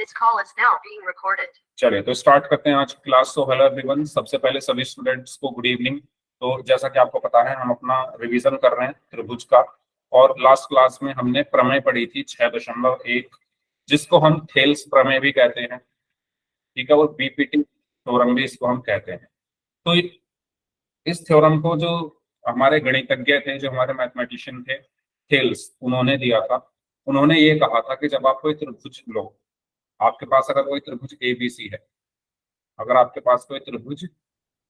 This call is now being recorded. चलिए तो start करते हैं आज की क्लास। तो हेलो एवरीवन, सबसे पहले सभी स्टूडेंट्स को गुड इवनिंग। तो जैसा कि आपको पता है हम अपना रिवीजन कर रहे हैं त्रिभुज का, और लास्ट क्लास में हमने प्रमेय पढ़ी थी 6.1 जिसको हम थेल्स प्रमेय भी कहते हैं, ठीक है, और बीपीटी थ्योरम भी इसको हम कहते हैं। तो इस थ्योरम को जो हमारे गणितज्ञ थे, जो हमारे मैथमेटिशियन थे थेल्स, उन्होंने दिया था। उन्होंने ये कहा था कि जब आप कोई त्रिभुज लो, आपके पास अगर कोई त्रिभुज ए बी सी है, अगर आपके पास कोई त्रिभुज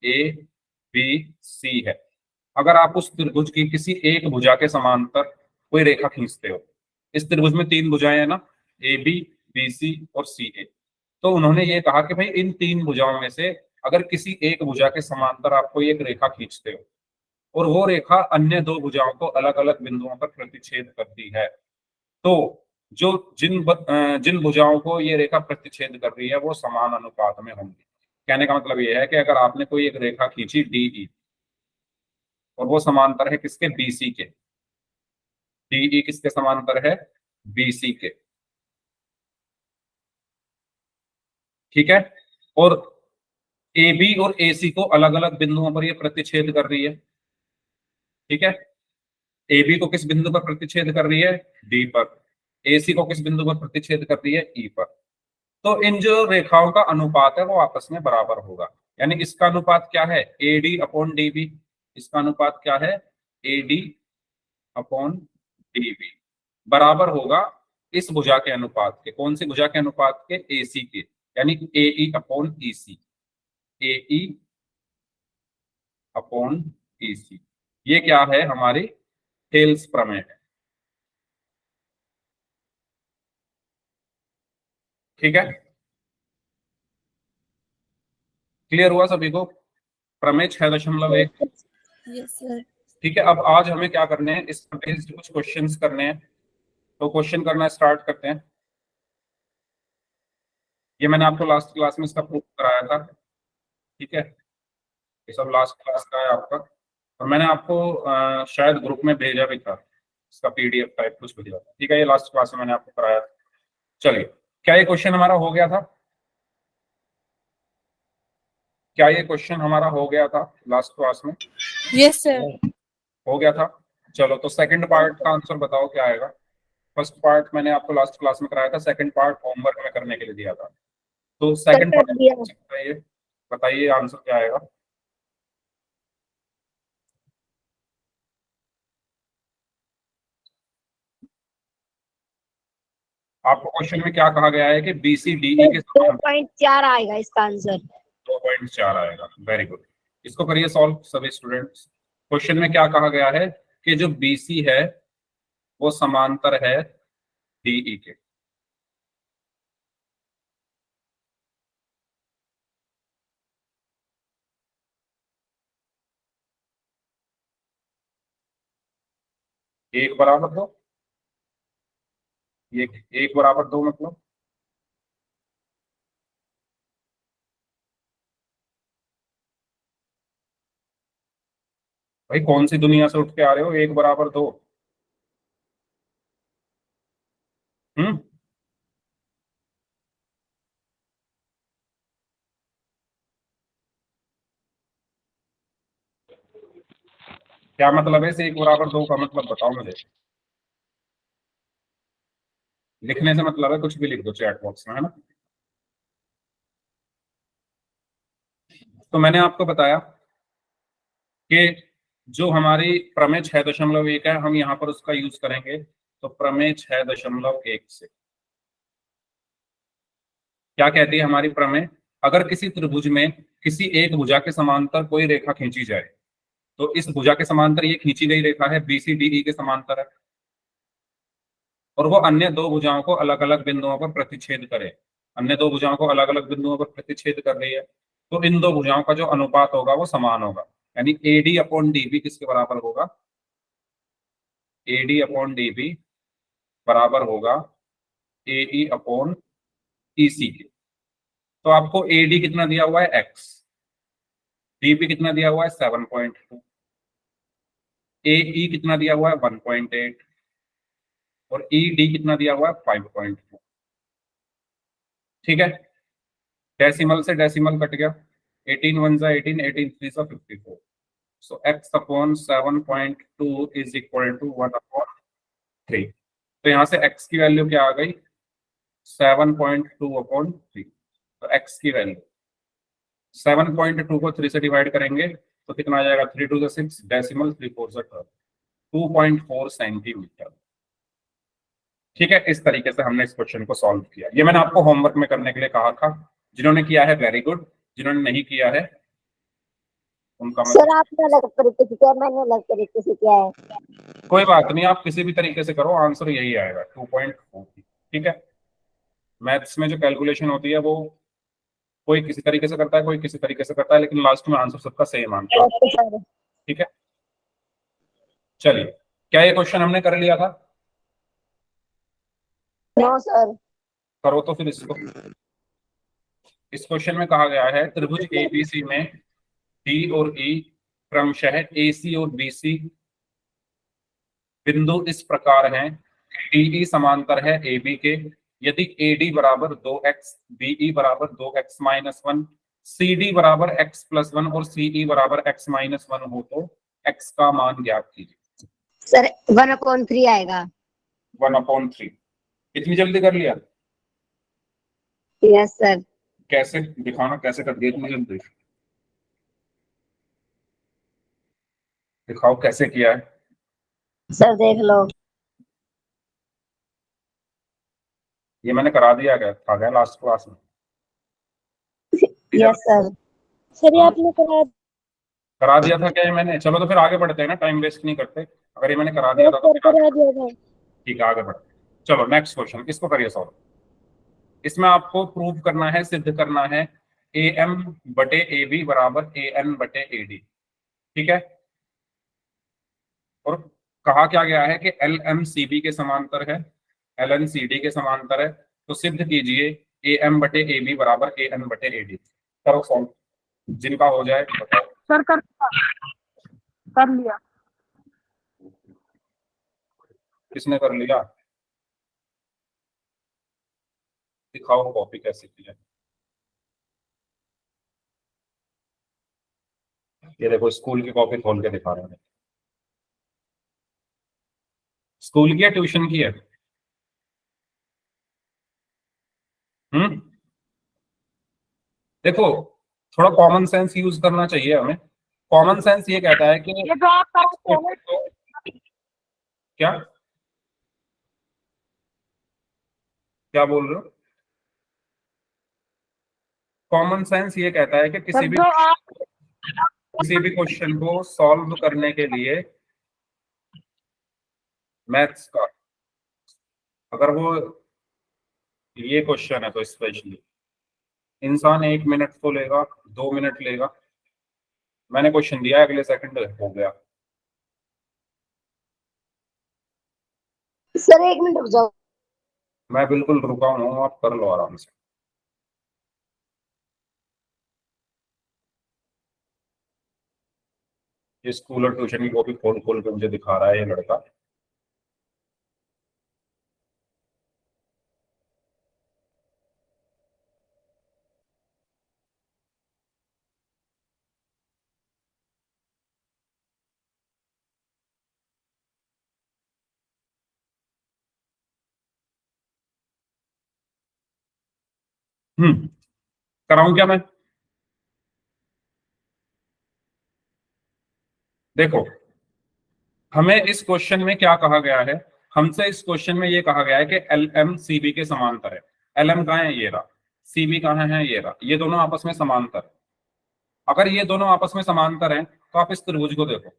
ए बी सी है, अगर आप उस त्रिभुज की किसी एक भुजा के समांतर कोई रेखा खींचते हो, इस त्रिभुज में 3 भुजाएं हैं ना, ए बी सी और सी ए। तो उन्होंने ये कहा कि भाई इन 3 भुजाओं में से अगर किसी एक भुजा के समांतर आप कोई एक रेखा खींचते हो और वो रेखा अन्य 2 भुजाओं को अलग अलग बिंदुओं पर प्रतिच्छेद करती है, तो जो जिन भुजाओं को ये रेखा प्रतिच्छेद कर रही है वो समान अनुपात में होंगी। कहने का मतलब ये है कि अगर आपने कोई एक रेखा खींची डीई और वो समांतर है किसके, बीसी के, डीई किसके समांतर है, बीसी के, ठीक है, और ए बी और ए सी को अलग अलग बिंदुओं पर ये प्रतिच्छेद कर रही है, ठीक है। ए बी को किस बिंदु पर प्रतिच्छेद कर रही है, डी पर। ए सी को किस बिंदु पर प्रतिच्छेद कर रही है, ई पर। तो इन जो रेखाओं का अनुपात है वो आपस में बराबर होगा। यानी इसका अनुपात क्या है, A D upon D B. इसका अनुपात क्या है, A D upon D B बराबर होगा इस भुजा के अनुपात के। कौन सी भुजा के अनुपात के, ए सी के, यानी ए ई अपॉन ई सी, ए ई अपॉन ई सी। ये क्या है, हमारी थेल्स प्रमेय है, ठीक है। क्लियर हुआ सभी को प्रमेय 6.1? Yes sir. ठीक है, अब आज हमें क्या करने हैं, इस पर बेस्ड कुछ क्वेश्चंस करने हैं। तो क्वेश्चन करना स्टार्ट करते हैं। ये मैंने आपको लास्ट क्लास में इसका प्रूफ कराया था, ठीक है, ये सब लास्ट क्लास का है आपका, और मैंने आपको शायद ग्रुप में भेजा भी था, इसका पीडीएफ टाइप कुछ भेजा था, ठीक है। ये लास्ट क्लास में मैंने आपको कराया था। चलिए, क्या ये क्वेश्चन हमारा हो गया था, क्या ये क्वेश्चन हमारा हो गया था लास्ट क्लास में? Yes sir. हो गया था। चलो, तो सेकंड पार्ट का आंसर बताओ क्या आएगा। फर्स्ट पार्ट मैंने आपको लास्ट क्लास में कराया था, सेकंड पार्ट होमवर्क में करने के लिए दिया था। तो सेकंड पार्ट बताइए, बताइए आंसर क्या आएगा। आपको क्वेश्चन में क्या कहा गया है कि BCDE के 2.4 आएगा इसका आंसर। 2.4 आएगा, वेरी गुड। इसको करिए सॉल्व सभी स्टूडेंट्स। क्वेश्चन में क्या कहा गया है कि जो BC है वो समांतर है DE के। एक बराबर दो, एक बराबर दो मतलब भाई कौन सी दुनिया से उठ के आ रहे हो, एक बराबर दो। हम्म, क्या मतलब है इसे एक बराबर दो का, मतलब बताओ मुझे। लिखने से मतलब है, कुछ भी लिख दो चैट बॉक्स में, है ना। तो मैंने आपको बताया कि जो हमारी प्रमेय 6.1 है, हम यहाँ पर उसका यूज करेंगे। तो प्रमेय 6.1 से क्या कहती है हमारी प्रमेय, अगर किसी त्रिभुज में किसी एक भुजा के समांतर कोई रेखा खींची जाए, तो इस भुजा के समांतर ये खींची गई रेखा है BCDE के समांतर है, और वो अन्य 2 भुजाओं को अलग अलग बिंदुओं पर प्रतिच्छेद करे, अन्य 2 भुजाओं को अलग अलग बिंदुओं पर प्रतिच्छेद कर रही है, तो इन 2 भुजाओं का जो अनुपात होगा वो समान होगा। यानी AD अपॉन DB किसके बराबर होगा, AD अपॉन DB बराबर होगा AE अपॉन EC के। तो आपको AD कितना दिया हुआ है, x, DB कितना दिया हुआ है 7.2, AE कितना दिया हुआ है 1.8, और ED कितना दिया हुआ है 5.2। ठीक है, डेसिमल से डेसिमल कट गया, 18 वन जा 18, 18 थ्री जा 54, so x upon 7.2 is equal to 1/3। तो यहाँ से x की वैल्यू क्या आ गई, 7.2/3। तो x की वैल्यू 7.2 को 3 से डिवाइड करेंगे तो कितना आ जाएगा, 3 2 6, डेसिमल 3 4 12, 2.4 सेंटीमीटर। ठीक है, इस तरीके से हमने इस क्वेश्चन को सॉल्व किया। ये मैंने आपको होमवर्क में करने के लिए कहा था, जिन्होंने किया है वेरी गुड, जिन्होंने नहीं किया है उनका सर आपने अलग तरीके से किया, मैंने अलग तरीके से किया है। कोई बात नहीं, आप किसी भी तरीके से करो, आंसर यही आएगा 2.4। ठीक है, मैथ्स में जो कैलकुलेशन होती है वो कोई किसी तरीके से करता है, कोई किसी तरीके से करता है, लेकिन लास्ट में आंसर सबका सेम आंसर। Okay sir. ठीक है, चलिए, क्या ये क्वेश्चन हमने कर लिया था? No sir. करो तो फिर इसको। इस क्वेश्चन में कहा गया है त्रिभुज एबीसी में डी और ई क्रमशः एसी और बीसी बिंदु इस प्रकार हैं, डीई समांतर है एबी के, यदि एडी बराबर 2x, बीई बराबर 2x माइनस 1, सीडी बराबर x+1 और सीई बराबर x-1 हो तो x का मान ज्ञात कीजिए। सर 1/3 आएगा। 1/3। इतनी जल्दी कर लिया? Yes sir. कैसे दिखाना, कैसे कर दिया इतनी जल्दी? दिखाओ कैसे किया है। सर देख लो। ये मैंने करा दिया गया था क्या लास्ट क्लास में? Yes sir. सर ये आपने करा दिया था क्या ये मैंने? चलो तो फिर आगे बढ़ते हैं ना, टाइम वेस्ट नहीं करते। अगर ये मैंने करा दिया था तो फिर करा दिया था। ठीक है, आगे बढ़ते हैं। चलो नेक्स्ट क्वेश्चन, इसको करिए सॉल्व। इसमें आपको प्रूव करना है, सिद्ध करना है ए एम बटे ए बी बराबर ए एन बटे ए डी। ठीक है, और कहा क्या गया है कि एल एम सी बी के समांतर है, एल एन सी डी के समांतर है, तो सिद्ध कीजिए ए एम बटे ए बी बराबर ए एन बटे ए डी। करो सॉल्व, जिनका हो जाए बताओ। सर कर लिया। किसने कर लिया? दिखाओ कॉपी कैसे की है। ये देखो, स्कूल की कॉपी खोल के दिखा रहे हैं। स्कूल की या ट्यूशन की है? देखो, थोड़ा कॉमन सेंस यूज करना चाहिए हमें। कॉमन सेंस ये कहता है कि ये जो आप कराते हो क्या क्या बोल रहे हो? कॉमन सेंस ये कहता है कि सर, जो आप किसी भी क्वेश्चन को सॉल्व करने के लिए मैथ्स का, अगर वो ये क्वेश्चन है तो स्पेशली इंसान 1 मिनट तो लेगा, 2 मिनट लेगा। मैंने क्वेश्चन दिया, अगले सेकंड हो गया। सर 1 मिनट रुक जाओ। मैं बिल्कुल रुका हूँ, आप कर लो आराम से। ये स्कूल और ट्यूशन की कॉपी खोल खोल के मुझे दिखा रहा है ये लड़का। कराऊं क्या मैं? देखो, हमें इस क्वेश्चन में क्या कहा गया है, हमसे इस क्वेश्चन में ये कहा गया है कि एल एम सी बी के समांतर है। एल एम कहाँ है, ये रहा। सी बी कहाँ है, ये रहा। ये दोनों आपस में समांतर है। अगर ये दोनों आपस में समांतर हैं तो आप इस त्रिभुज को देखो,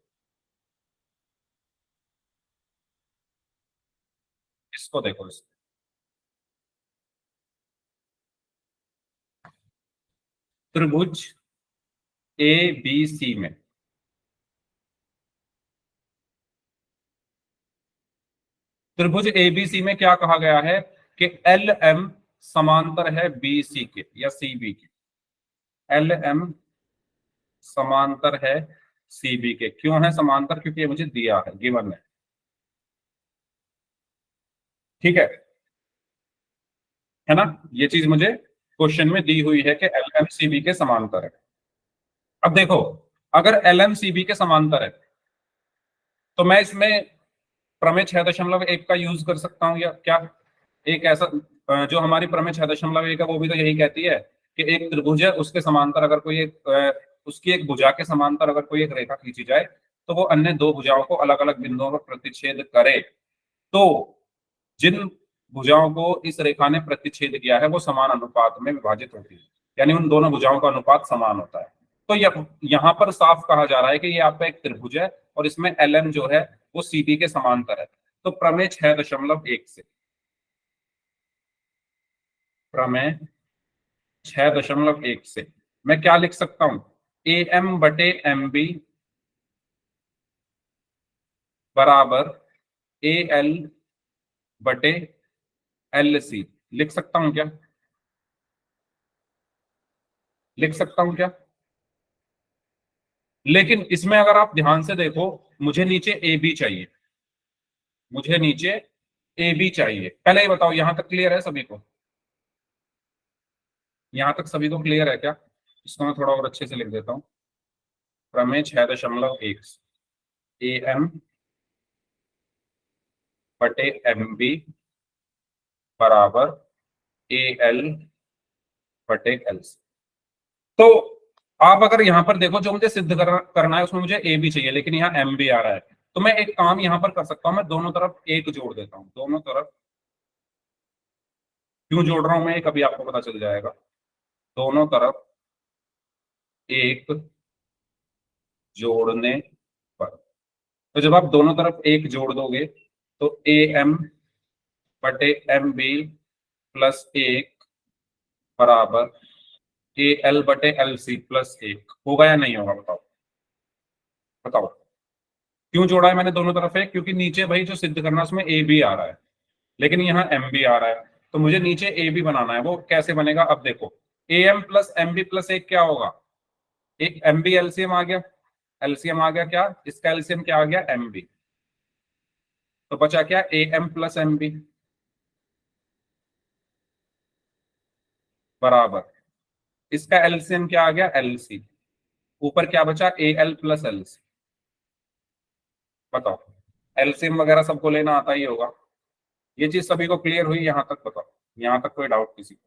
इसको देखो, इसको। त्रिभुज ए बी सी में त्रिभुज एबीसी में क्या कहा गया है कि एल एम समांतर है बी सी के या सी बी के। एल एम समांतर है सी बी के। क्यों है समांतर? क्योंकि ये मुझे दिया है, गिवन है। ठीक है ना, ये चीज मुझे क्वेश्चन में दी हुई है कि LMCB के समांतर है। अब देखो, अगर LMCB के समांतर है तो मैं इसमें प्रमेय 6.1 का यूज कर सकता हूँ या क्या? एक ऐसा जो हमारी प्रमेय 6.1 है वो भी तो यही कहती है कि एक त्रिभुज है, उसके समांतर अगर कोई एक उसकी एक भुजा के समांतर अगर कोई एक रेखा खींची जाए तो वो अन्य दो भुजाओं को अलग अलग बिंदुओं पर प्रतिच्छेद करे, तो जिन भुजाओं को इस रेखा ने प्रतिच्छेद किया है वो समान अनुपात में विभाजित होती है, यानी उन दोनों भुजाओं का अनुपात समान होता है। तो यहाँ पर साफ कहा जा रहा है कि ये आपका एक त्रिभुज है और इसमें LM जो है वो CB के समांतर है। तो प्रमेय 6.1 से, प्रमेय 6.1 से मैं क्या लिख सकता हूं? AM/MB बराबर AL/LC लिख सकता हूं क्या? लिख सकता हूं क्या? लेकिन इसमें अगर आप ध्यान से देखो, मुझे नीचे AB चाहिए, मुझे नीचे AB चाहिए। पहले ये बताओ, यहां तक क्लियर है सभी को? यहां तक सभी को क्लियर है क्या? इसको मैं थोड़ा और अच्छे से लिख देता हूं। प्रमेय 6.1 AM/MB बराबर AL/LC। तो आप अगर यहां पर देखो, जो मुझे सिद्ध करना है उसमें मुझे AB चाहिए, लेकिन यहाँ MB आ रहा है, तो मैं एक काम यहां पर कर सकता हूं, मैं दोनों तरफ एक जोड़ देता हूं। दोनों तरफ क्यों जोड़ रहा हूं मैं, कभी आपको पता चल जाएगा। दोनों तरफ एक जोड़ने पर, तो जब आप दोनों तरफ एक जोड़ दोगे तो AM/MB प्लस 1 बराबर AL/LC प्लस 1 होगा या नहीं होगा? बताओ बताओ। क्यों जोड़ा है मैंने दोनों तरफ एक? क्योंकि नीचे भाई जो सिद्ध करना है उसमें AB आ रहा है, लेकिन यहाँ MB आ रहा है, तो मुझे नीचे AB बनाना है। वो कैसे बनेगा? अब देखो, AM+MB प्लस 1 क्या होगा? एक MB LCM आ गया, LCM आ गया क्या? इसका LCM क्या आ गया? MB। तो बचा क्या? AM+MB बराबर, इसका LCM क्या आ गया? LC। ऊपर क्या बचा? AL+LC। बताओ, LCM वगैरह सबको लेना आता ही होगा। ये चीज सभी को क्लियर हुई यहां तक? बताओ, यहां तक कोई डाउट किसी को?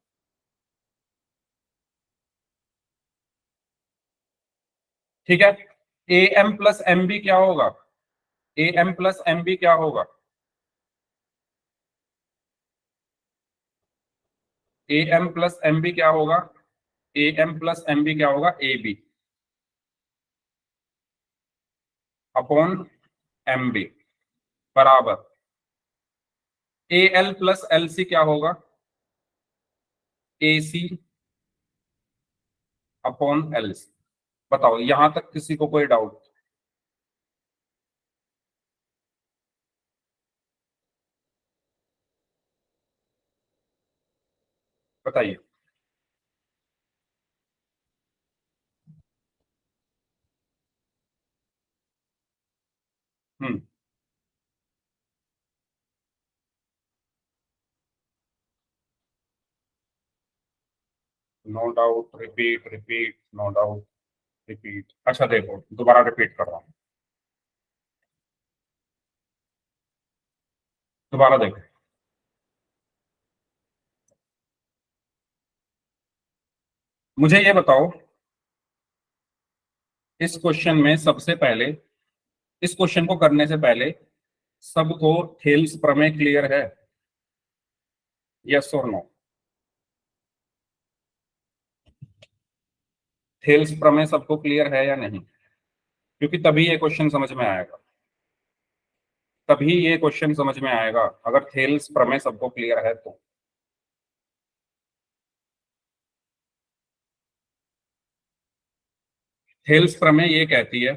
ठीक है। AM+MB क्या होगा? AM+MB क्या होगा? AM+MB क्या होगा? AM+MB क्या होगा? AB अपॉन MB बराबर AL+LC क्या होगा? AC upon LC। बताओ, यहां तक किसी को कोई डाउट? बताइए। Hmm, no doubt, repeat repeat, no doubt, repeat. अच्छा देखो, दोबारा रिपीट कर रहा हूं, दोबारा देखो। मुझे ये बताओ, इस क्वेश्चन में सबसे पहले, इस क्वेश्चन को करने से पहले सबको थेल्स प्रमेय क्लियर है? यस और नो? थेल्स प्रमेय सबको क्लियर है या नहीं? क्योंकि तभी ये क्वेश्चन समझ में आएगा, तभी ये क्वेश्चन समझ में आएगा अगर थेल्स प्रमेय सबको क्लियर है तो। थेल्स प्रमेय ये कहती है,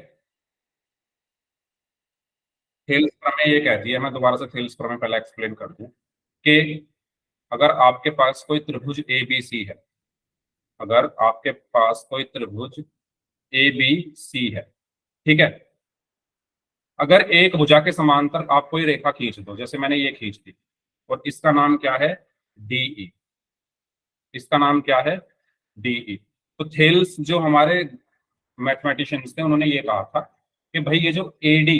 थेल्स प्रमेय ये कहती है, मैं दोबारा से थेल्स प्रमेय पहले एक्सप्लेन कर दूं कि अगर आपके पास कोई त्रिभुज ABC है, अगर आपके पास कोई त्रिभुज ABC है, ठीक है, अगर एक भुजा के समांतर आप कोई रेखा खींच दो, जैसे मैंने ये खींच दी और इसका नाम क्या है? DE। इसका नाम क्या है, डीई। तो थेल्स जो हमारे मैथमेटिशियंस थे उन्होंने ये कहा था कि भाई ये जो एडी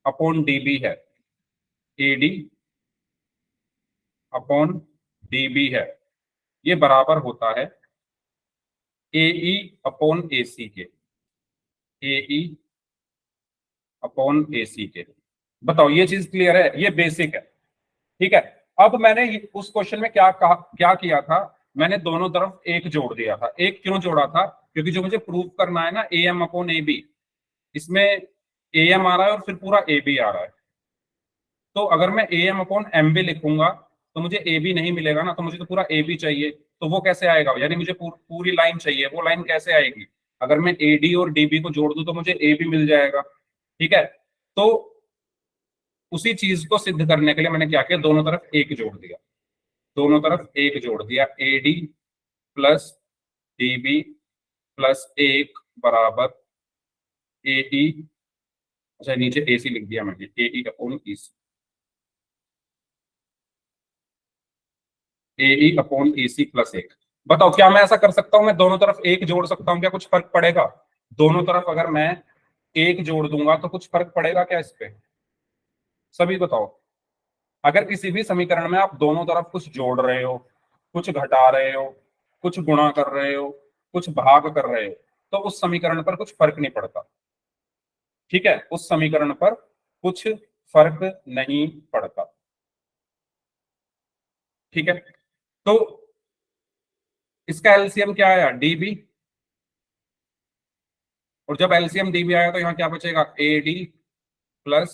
अपॉन डीबी है, एडी अपॉन डीबी है, ये बराबर होता है एई अपॉन एसी के, एई अपॉन एसी के। बताओ ये चीज क्लियर है, ये बेसिक है, ठीक है। अब मैंने उस क्वेश्चन में क्या कहा, क्या किया था, मैंने दोनों तरफ एक जोड़ दिया था। एक क्यों जोड़ा था, क्योंकि जो मुझे प्रूव करना है ना A M upon A B, इसमें ए एम आ रहा है और फिर पूरा ए बी आ रहा है। तो अगर मैं A M upon M B लिखूंगा तो मुझे ए बी नहीं मिलेगा ना, तो मुझे तो पूरा ए बी चाहिए। तो वो कैसे आएगा, यानी मुझे पूरी लाइन चाहिए, वो लाइन कैसे आएगी, अगर मैं ए डी और डी बी को जोड़ दूं तो मुझे ए बी मिल जाएगा, ठीक है। तो उसी चीज को सिद्ध करने के लिए मैंने क्या किया, दोनों तरफ एक जोड़ दिया, दोनों तरफ एक जोड़ दिया, A D plus D B plus एक बराबर ए ई, अच्छा नीचे ए सी लिख दिया मैंने, ए ई अपॉन ई सी, ए ई अपॉन ई सी प्लस एक। बताओ क्या मैं ऐसा कर सकता हूं, मैं दोनों तरफ एक जोड़ सकता हूं, क्या कुछ फर्क पड़ेगा, दोनों तरफ अगर मैं एक जोड़ दूंगा तो कुछ फर्क पड़ेगा क्या इस पे, सभी बताओ। अगर किसी भी समीकरण में आप दोनों तरफ कुछ जोड़ रहे हो, कुछ घटा रहे हो, कुछ गुणा कर रहे हो, कुछ भाग कर रहे हो, तो उस समीकरण पर कुछ फर्क नहीं पड़ता, ठीक है, उस समीकरण पर कुछ फर्क नहीं पड़ता, ठीक है। तो इसका एलसीएम क्या आया, डीबी, और जब एलसीएम डीबी आया तो यहां क्या बचेगा, ए डी प्लस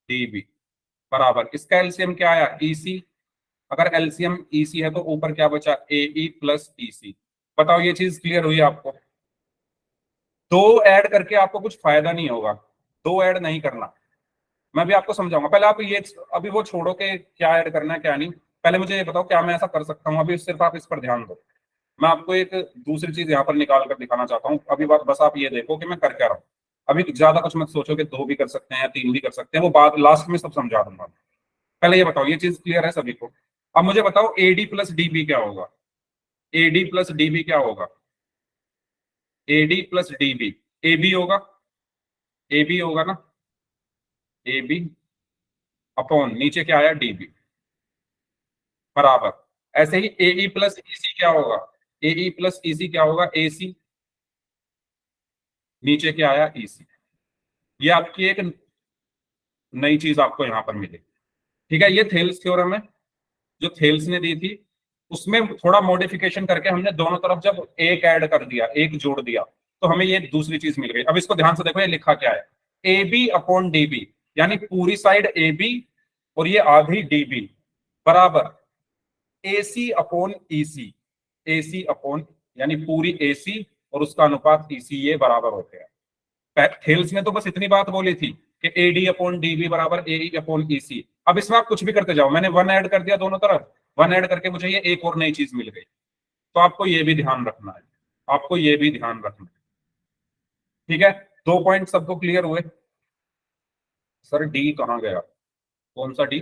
डीबी बराबर, इसका एलसीएम क्या आया, ईसी, अगर एलसीएम ईसी है तो ऊपर क्या बचा, ए ई प्लस ईसी। बताओ ये चीज क्लियर हुई आपको। दो ऐड करके आपको कुछ फायदा नहीं होगा, दो ऐड नहीं करना, मैं भी आपको समझाऊंगा। पहले आप ये अभी वो छोड़ो कि क्या ऐड करना है क्या नहीं, पहले मुझे ये बताओ क्या मैं ऐसा कर सकता हूँ, अभी सिर्फ आप इस पर ध्यान दो। मैं आपको एक दूसरी चीज यहाँ पर निकाल कर दिखाना चाहता हूँ, अभी बात बस आप ये देखो कि मैं कर क्या रहा हूँ। अभी ज्यादा कुछ मत सोचो कि दो भी कर सकते हैं या तीन भी कर सकते हैं, वो बात लास्ट में सब समझा दूंगा। पहले ये बताओ, ये चीज क्लियर है सभी को। अब मुझे बताओ एडी प्लस डीबी क्या होगा, एडी प्लस डीबी क्या होगा, AD plus DB A B होगा, ए बी होगा ना, ए बी अपॉन नीचे क्या आया, डीबी बराबर, ऐसे ही ए ई प्लस ईसी क्या होगा, ए ई प्लस ईसी क्या होगा, ए सी, नीचे क्या आया, ईसी। ये आपकी एक नई चीज आपको यहां पर मिली, ठीक है। ये थेल्स थ्योरम है जो थेल्स ने दी थी, उसमें थोड़ा मॉडिफिकेशन करके हमने दोनों तरफ जब एक ऐड कर दिया, एक जोड़ दिया, तो हमें ये दूसरी चीज मिल गई। अब इसको ध्यान से देखो, ये लिखा क्या है, A B upon D B, यानी पूरी साइड ए बी और ये आधी डी बी बराबर ए सी अपॉन ई सी, ए सी अपॉन यानी पूरी ए सी और उसका अनुपात ई सी, ये बराबर होते हैं। थेल्स ने तो बस इतनी बात बोली थी कि A D upon D B बराबर ए ई अपॉन ई सी। अब इसमें आप कुछ भी करते जाओ, मैंने वन ऐड कर दिया दोनों तरफ, वन ऐड करके मुझे ये एक और नई चीज मिल गई। तो आपको ये भी ध्यान रखना है, आपको ये भी ध्यान रखना है, ठीक है। दो पॉइंट सबको क्लियर हुए। सर डी कहाँ गया, कौन सा डी,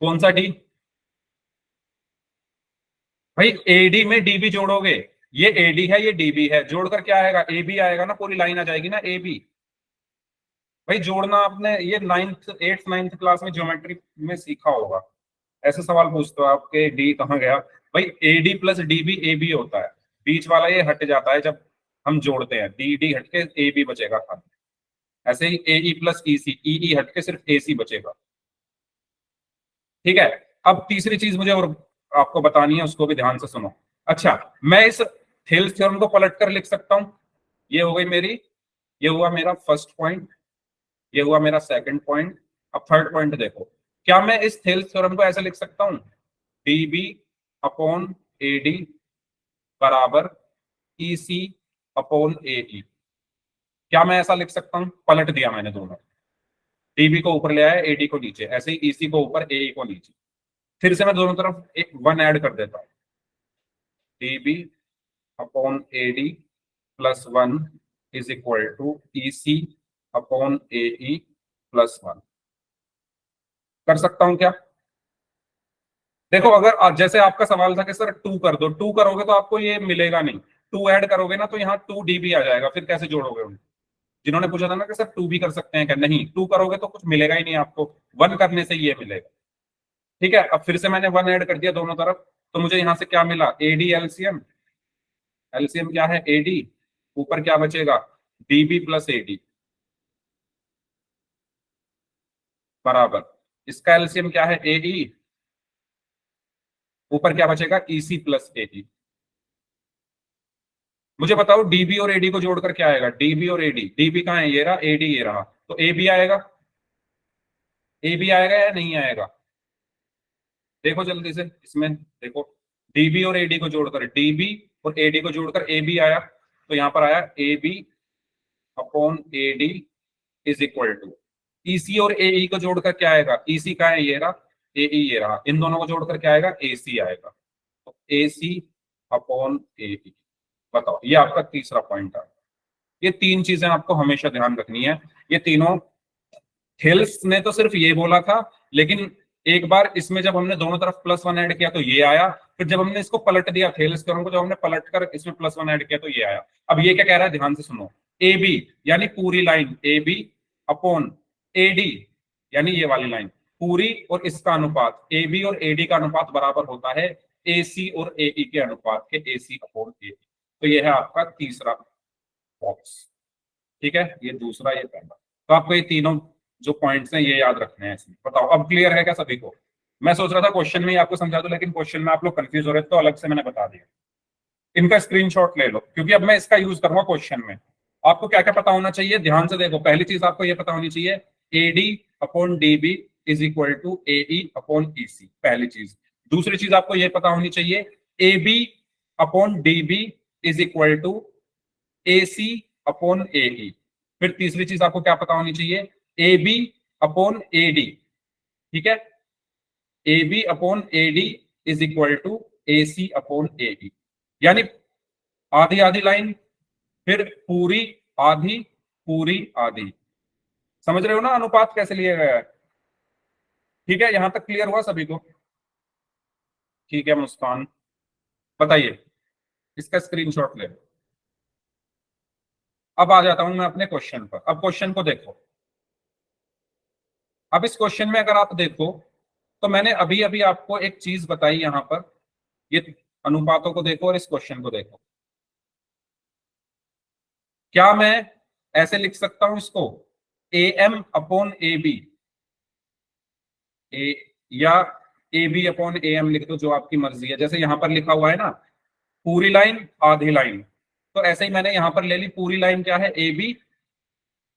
कौन सा डी, भाई एडी में डीबी जोड़ोगे, ये एडी है ये डीबी है, जोड़कर क्या आएगा, ए बी आएगा ना, पूरी लाइन आ जाएगी ना ए बी। भाई जोड़ना आपने ये नाइन्थ एट्थ नाइन्थ क्लास में ज्योमेट्री में सीखा होगा, ऐसे सवाल पूछते हो आपके डी कहाँ गया, भाई A D plus D B A B होता है, बीच वाला ये हट जाता है जब हम जोड़ते हैं, डी डी हट के ए बी बचेगा खाली। ऐसे ही ए ई प्लस ई सी, ई ई हट के सिर्फ ए सी बचेगा, ठीक है। अब तीसरी चीज मुझे और आपको बतानी है, उसको भी ध्यान से सुनो। अच्छा, मैं इस थेल्स थ्योरम को पलट कर लिख सकता हूं, ये हो गई मेरी, ये हुआ मेरा फर्स्ट पॉइंट, ये हुआ मेरा सेकंड पॉइंट। अब थर्ड पॉइंट देखो, क्या मैं इस थेल्स थ्योरम को ऐसे लिख सकता हूं, D B upon A D बराबर ई सी अपॉन ए ई, क्या मैं ऐसा लिख सकता हूं, पलट दिया मैंने दोनों, डीबी को ऊपर ले आया, एडी को नीचे, ऐसे ही ईसी को ऊपर ए को नीचे। फिर से मैं दोनों तरफ एक वन ऐड कर देता हूं, DB upon A D plus one is equal to E C upon A E plus one. कर सकता हूं क्या, देखो अगर जैसे आपका सवाल था कि सर 2 कर दो, 2 करोगे तो आपको ये मिलेगा नहीं, 2 ऐड करोगे ना तो यहाँ 2 DB आ जाएगा, फिर कैसे जोड़ोगे उनको? जिन्होंने पूछा था ना कि सर 2 भी कर सकते हैं क्या, नहीं, 2 करोगे तो कुछ मिलेगा ही नहीं आपको, 1 करने से ये मिलेगा। ठीक है, अब फिर से मैंने 1 ऐड कर दिया दोनों तरफ, तो मुझे यहाँ से क्या मिला, AD LCM, LCM क्या है AD, ऊपर क्या बचेगा DB प्लस AD बराबर, इसका LCM क्या है AE, ऊपर क्या बचेगा EC प्लस AE। मुझे बताओ DB और AD को जोड़कर क्या आएगा, DB और AD, DB कहाँ है, ये रहा, AD ये रहा, तो AB आएगा, AB आएगा या नहीं आएगा? देखो जल्दी से इसमें, देखो DB और AD को जोड़कर, DB और AD को जोड़कर AB आया, तो यहां पर आया AB upon AD is equal to, EC और AE को जोड़कर क्या आएगा, EC का है ये रहा, AE ये रहा, इन दोनों को जोड़कर क्या आएगा AC आएगा, तो AC अपॉन AE। बताओ, ये आपका तीसरा पॉइंट है। ये 3 चीजें आपको हमेशा ध्यान रखनी है। ये तीनों हेल्स ने तो सिर्फ ये बोला था, लेकिन एक बार इसमें जब हमने दोनों तरफ +1 ऐड किया तो ये आया, फिर जब हमने इसको पलट दिया थेल्स को जब हमने पलट कर इसमें +1 ऐड किया तो ये आया। अब ये क्या कह रहा है, ध्यान से सुनो, AB यानी पूरी लाइन AB अपॉन AD यानी ये वाली लाइन पूरी, और इसका अनुपात AB और AD का अनुपात बराबर होता है AC और AE के अनुपात के, AC अपॉन AD। तो ये है आपका तीसरा बॉक्स। ठीक है, ये दूसरा, ये पहला। तो आपको ये तीनों जो पॉइंट्स हैं ये याद रखने हैं इसमें। बताओ अब क्लियर है क्या सभी को? मैं सोच रहा था क्वेश्चन में ही आपको समझा दूं, लेकिन क्वेश्चन में आप लोग कंफ्यूज हो रहे थे तो अलग से मैंने बता दिया। इनका स्क्रीनशॉट ले लो, क्योंकि अब मैं इसका यूज करूंगा क्वेश्चन में। आपको क्या क्या पता होना चाहिए, ध्यान से देखो। पहली चीज आपको ये पता होनी चाहिए, AD upon DB is equal to AE upon EC, पहली चीज। दूसरी चीज आपको ये पता होनी चाहिए, AB upon DB is equal to AC upon AE। फिर तीसरी चीज आपको क्या पता होनी चाहिए, AB अपॉन AD। ठीक है, AB upon AD is equal to AC upon AE, यानी आधी आधी लाइन, फिर पूरी आधी, पूरी आधी। समझ रहे हो ना अनुपात कैसे लिया गया है? ठीक है, यहां तक क्लियर हुआ सभी को? ठीक है मुस्कान, बताइए, इसका स्क्रीनशॉट ले लो। अब आ जाता हूं मैं अपने क्वेश्चन पर। अब क्वेश्चन को देखो। अब इस क्वेश्चन में अगर आप देखो तो मैंने अभी अभी आपको एक चीज बताई यहां पर, ये अनुपातों को देखो और इस क्वेश्चन को देखो। क्या मैं ऐसे लिख सकता हूं इसको, AM अपॉन AB, या AB अपॉन AM लिख दो, जो आपकी मर्जी है। जैसे यहां पर लिखा हुआ है ना पूरी लाइन आधी लाइन, तो ऐसे ही मैंने यहां पर ले ली, पूरी लाइन क्या है AB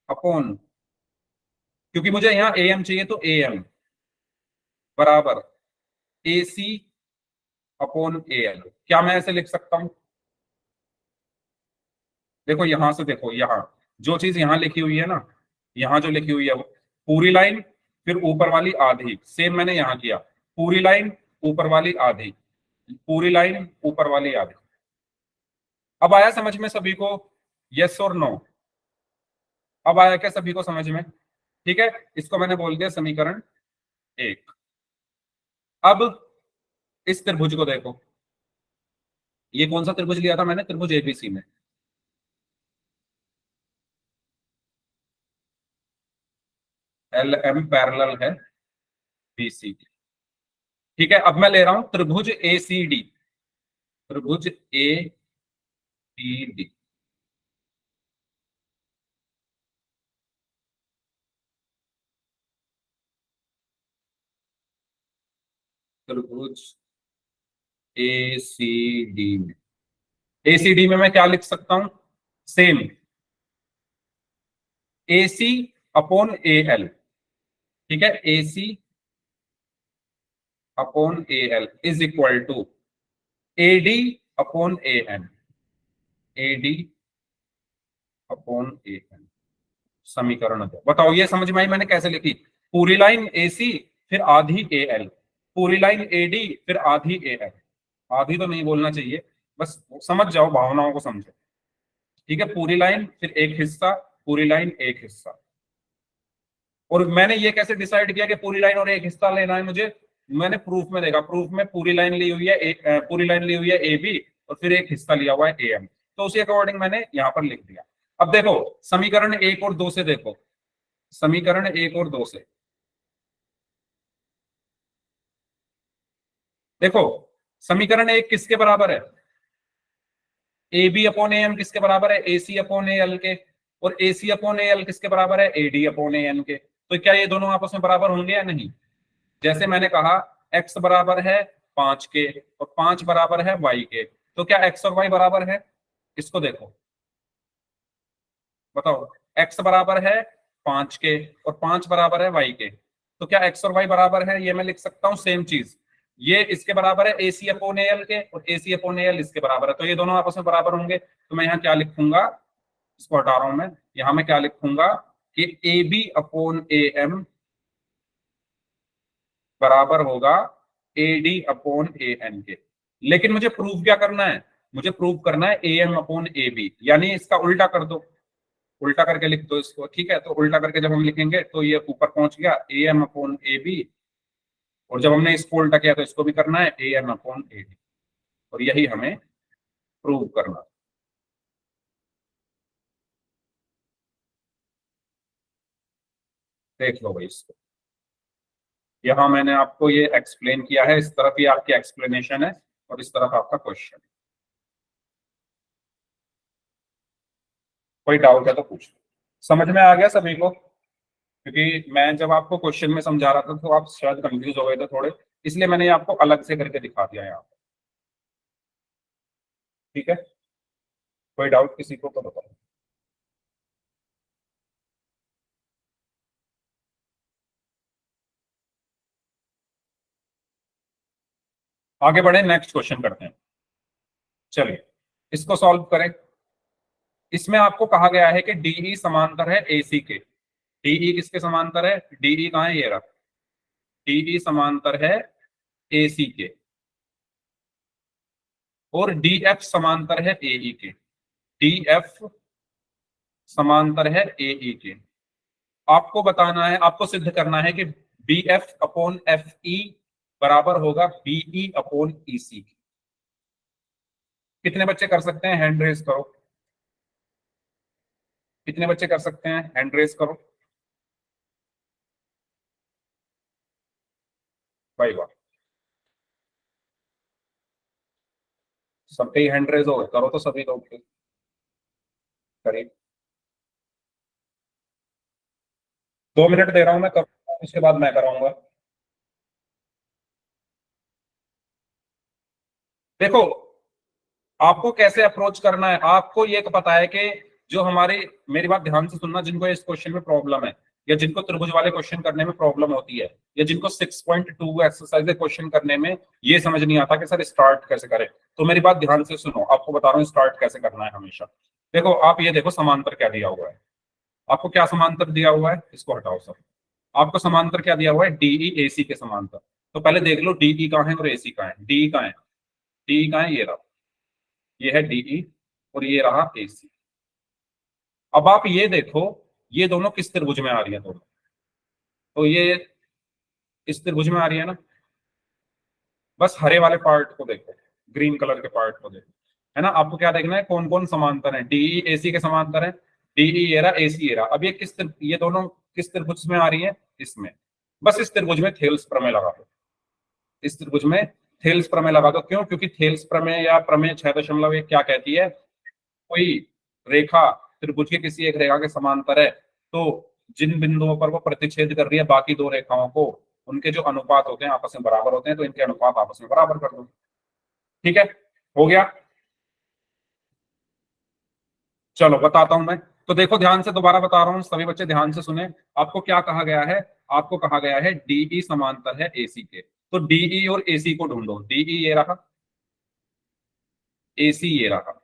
अपॉन, क्योंकि मुझे यहां AM चाहिए तो AM बराबर AC अपॉन AL। क्या मैं ऐसे लिख सकता हूं? देखो यहां से देखो, यहां जो चीज यहां लिखी हुई है ना, यहां जो लिखी हुई है वो पूरी लाइन, फिर ऊपर वाली आधी, सेम मैंने यहां किया, पूरी लाइन ऊपर वाली आधी, पूरी लाइन ऊपर वाली आधी। अब आया समझ में सभी को, यस और नो? अब आया क्या सभी को समझ में? ठीक है, इसको मैंने बोल दिया समीकरण 1। अब इस त्रिभुज को देखो, ये कौन सा त्रिभुज लिया था मैंने, त्रिभुज ABC में। LM पैरेलल है BCD। ठीक है, अब मैं ले रहा हूं त्रिभुज ACD, त्रिभुज ACD। त्रिभुज ACD में, ACD में मैं क्या लिख सकता हूं, सेम AC अपॉन AL। ठीक है, AC upon AL is equal to AD upon AM, AD upon AM। समीकरण दो। बताओ ये समझ में आई मैंने कैसे लिखी, पूरी लाइन AC फिर आधी AL, पूरी लाइन AD फिर आधी AL। आधी तो नहीं बोलना चाहिए, बस समझ जाओ, भावनाओं को समझो। ठीक है, पूरी लाइन फिर एक हिस्सा, पूरी लाइन एक हिस्सा। और मैंने ये कैसे डिसाइड किया कि पूरी लाइन और एक हिस्सा लेना है मुझे, मैंने प्रूफ में देखा, प्रूफ में पूरी लाइन ली हुई है पूरी लाइन ली हुई है ए बी और फिर एक हिस्सा लिया हुआ है ए एम, तो उसी अकॉर्डिंग मैंने यहाँ पर लिख दिया। अब देखो समीकरण 1 और 2 से देखो, समीकरण 1 और 2 से देखो, समीकरण 1 किसके बराबर है, A B upon A M किसके बराबर है, ए सी अपॉन ए एल के, और ए सी अपॉन ए एल किसके बराबर है, A D upon A N के। तो क्या ये दोनों आपस में बराबर होंगे या नहीं? जैसे मैंने कहा x बराबर है 5 के और 5 बराबर है y के, तो क्या x और y बराबर है? इसको देखो, बताओ, x बराबर है 5 के और 5 बराबर है y के, तो क्या x और y बराबर है? ये मैं लिख सकता हूं सेम चीज, ये इसके बराबर है ए सी अपॉन ए एल के और ए सी अपॉन ए एल इसके बराबर है, तो ये दोनों आपस में बराबर होंगे। तो मैं यहाँ क्या लिखूंगा, इसको हटा रहा हूं मैं, यहां मैं क्या लिखूंगा कि A B upon A M बराबर होगा A D upon A N के। लेकिन मुझे प्रूफ क्या करना है, मुझे प्रूफ करना है A M upon A B, यानी इसका उल्टा कर दो, उल्टा करके लिख दो इसको, ठीक है। तो उल्टा करके जब हम लिखेंगे तो ये ऊपर पहुंच गया A M upon A B, और जब हमने इसको उल्टा किया तो इसको भी करना है A M upon A D, और यही हमें प्रूव करना। देख लो भाई इसको, यहां मैंने आपको ये एक्सप्लेन किया है, इस तरफ ये आपकी एक्सप्लेनेशन है और इस तरफ आपका क्वेश्चन। कोई डाउट है तो पूछ, समझ में आ गया सभी को? क्योंकि मैं जब आपको क्वेश्चन में समझा रहा था तो आप शायद कंफ्यूज हो गए थे थोड़े, इसलिए मैंने आपको अलग से करके दिखा दिया यहाँ पे, ठीक है। कोई डाउट किसी को तो बताओ। आगे बढ़े, नेक्स्ट क्वेश्चन करते हैं। चलिए इसको सॉल्व करें। इसमें आपको कहा गया है कि डीई समांतर है एसी के। डीई किसके समांतर है? डीई कहाँ है, ये रहा, डीई समांतर है एसी के, और डीएफ समांतर है एई के। डीएफ समांतर है एई के। आपको बताना है, आपको सिद्ध करना है कि B F upon F E बराबर होगा बीई अपॉन ईसी। कितने बच्चे कर सकते हैं, हैंड रेज करो। कितने बच्चे कर सकते हैं, हैंड रेज करो भाई। वाह, सबके हैंड रेज हो गए, करो तो सभी लोग करिए। 2 मिनट दे रहा हूं मैं, करूंगा उसके बाद मैं कराऊंगा। देखो आपको कैसे अप्रोच करना है, आपको ये पता है कि जो हमारे, मेरी बात ध्यान से सुनना, जिनको इस क्वेश्चन में प्रॉब्लम है, या जिनको त्रिभुज वाले क्वेश्चन करने में प्रॉब्लम होती है, या जिनको 6.2 एक्सरसाइज क्वेश्चन करने में ये समझ नहीं आता कि सर स्टार्ट कैसे करें, तो मेरी बात ध्यान से सुनो, आपको बता रहा हूँ स्टार्ट कैसे करना है हमेशा। देखो आप ये देखो समांतर क्या दिया हुआ है, आपको क्या समांतर दिया हुआ है, इसको हटाओ सर। आपको समांतर क्या दिया हुआ है, डीई एसी के समांतर। तो पहले देख लो डीई कहाँ है और एसी कहाँ है। डीई कहाँ है, डीई कहाँ है, ये रहा, ये है डीई और ये रहा एसी। अब आप ये देखो, ये दोनों किस त्रिभुज में आ रही है दोनों, तो ये इस त्रिभुज में आ रही है ना। बस हरे वाले पार्ट को देखो, ग्रीन कलर के पार्ट को देखो, है ना। आपको क्या देखना है, कौन कौन समांतर है, डीई एसी के समांतर है, डीई ये रहा, एसी ये रहा। अब ये ये दोनों किस त्रिभुज में आ रही है, इसमें। बस इस त्रिभुज में थेल्स प्रमेय लगा दो, इस त्रिभुज में थेल्स प्रमेय लगा दो। क्यों? क्योंकि थेल्स प्रमेय या प्रमेय 6.1 क्या कहती है, कोई रेखा त्रिभुज के किसी एक रेखा के समांतर है, तो जिन बिंदुओं पर वो प्रतिच्छेद कर रही है बाकी दो रेखाओं को, उनके जो अनुपात होते हैं आपस में बराबर होते हैं, तो इनके अनुपात आपस में बराबर कर दो। ठीक है, हो गया। चलो बताता हूं मैं, तो देखो ध्यान से, दोबारा बता रहा हूं, सभी बच्चे ध्यान से सुने। आपको क्या कहा गया है, आपको कहा गया है डीई समांतर है एसी के, तो डीई और एसी को ढूंढो। डीई ये रहा, एसी ये रहा,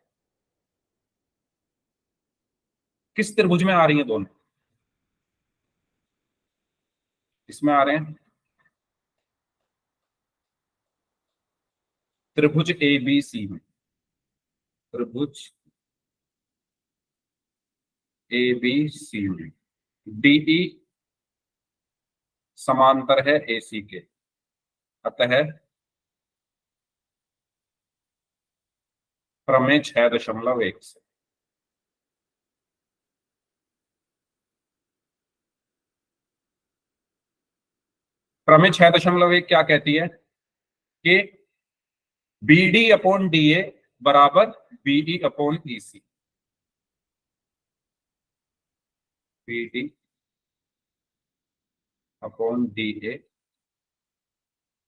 किस त्रिभुज में आ रही है दोनों, इसमें आ रहे हैं, त्रिभुज ए बी सी में, त्रिभुज ए बी सी में डीई समांतर है एसी के, अतः प्रमेय 6.1 से। प्रमेय 6.1 क्या कहती है कि B D upon D A बराबर BE upon E C. B D upon D A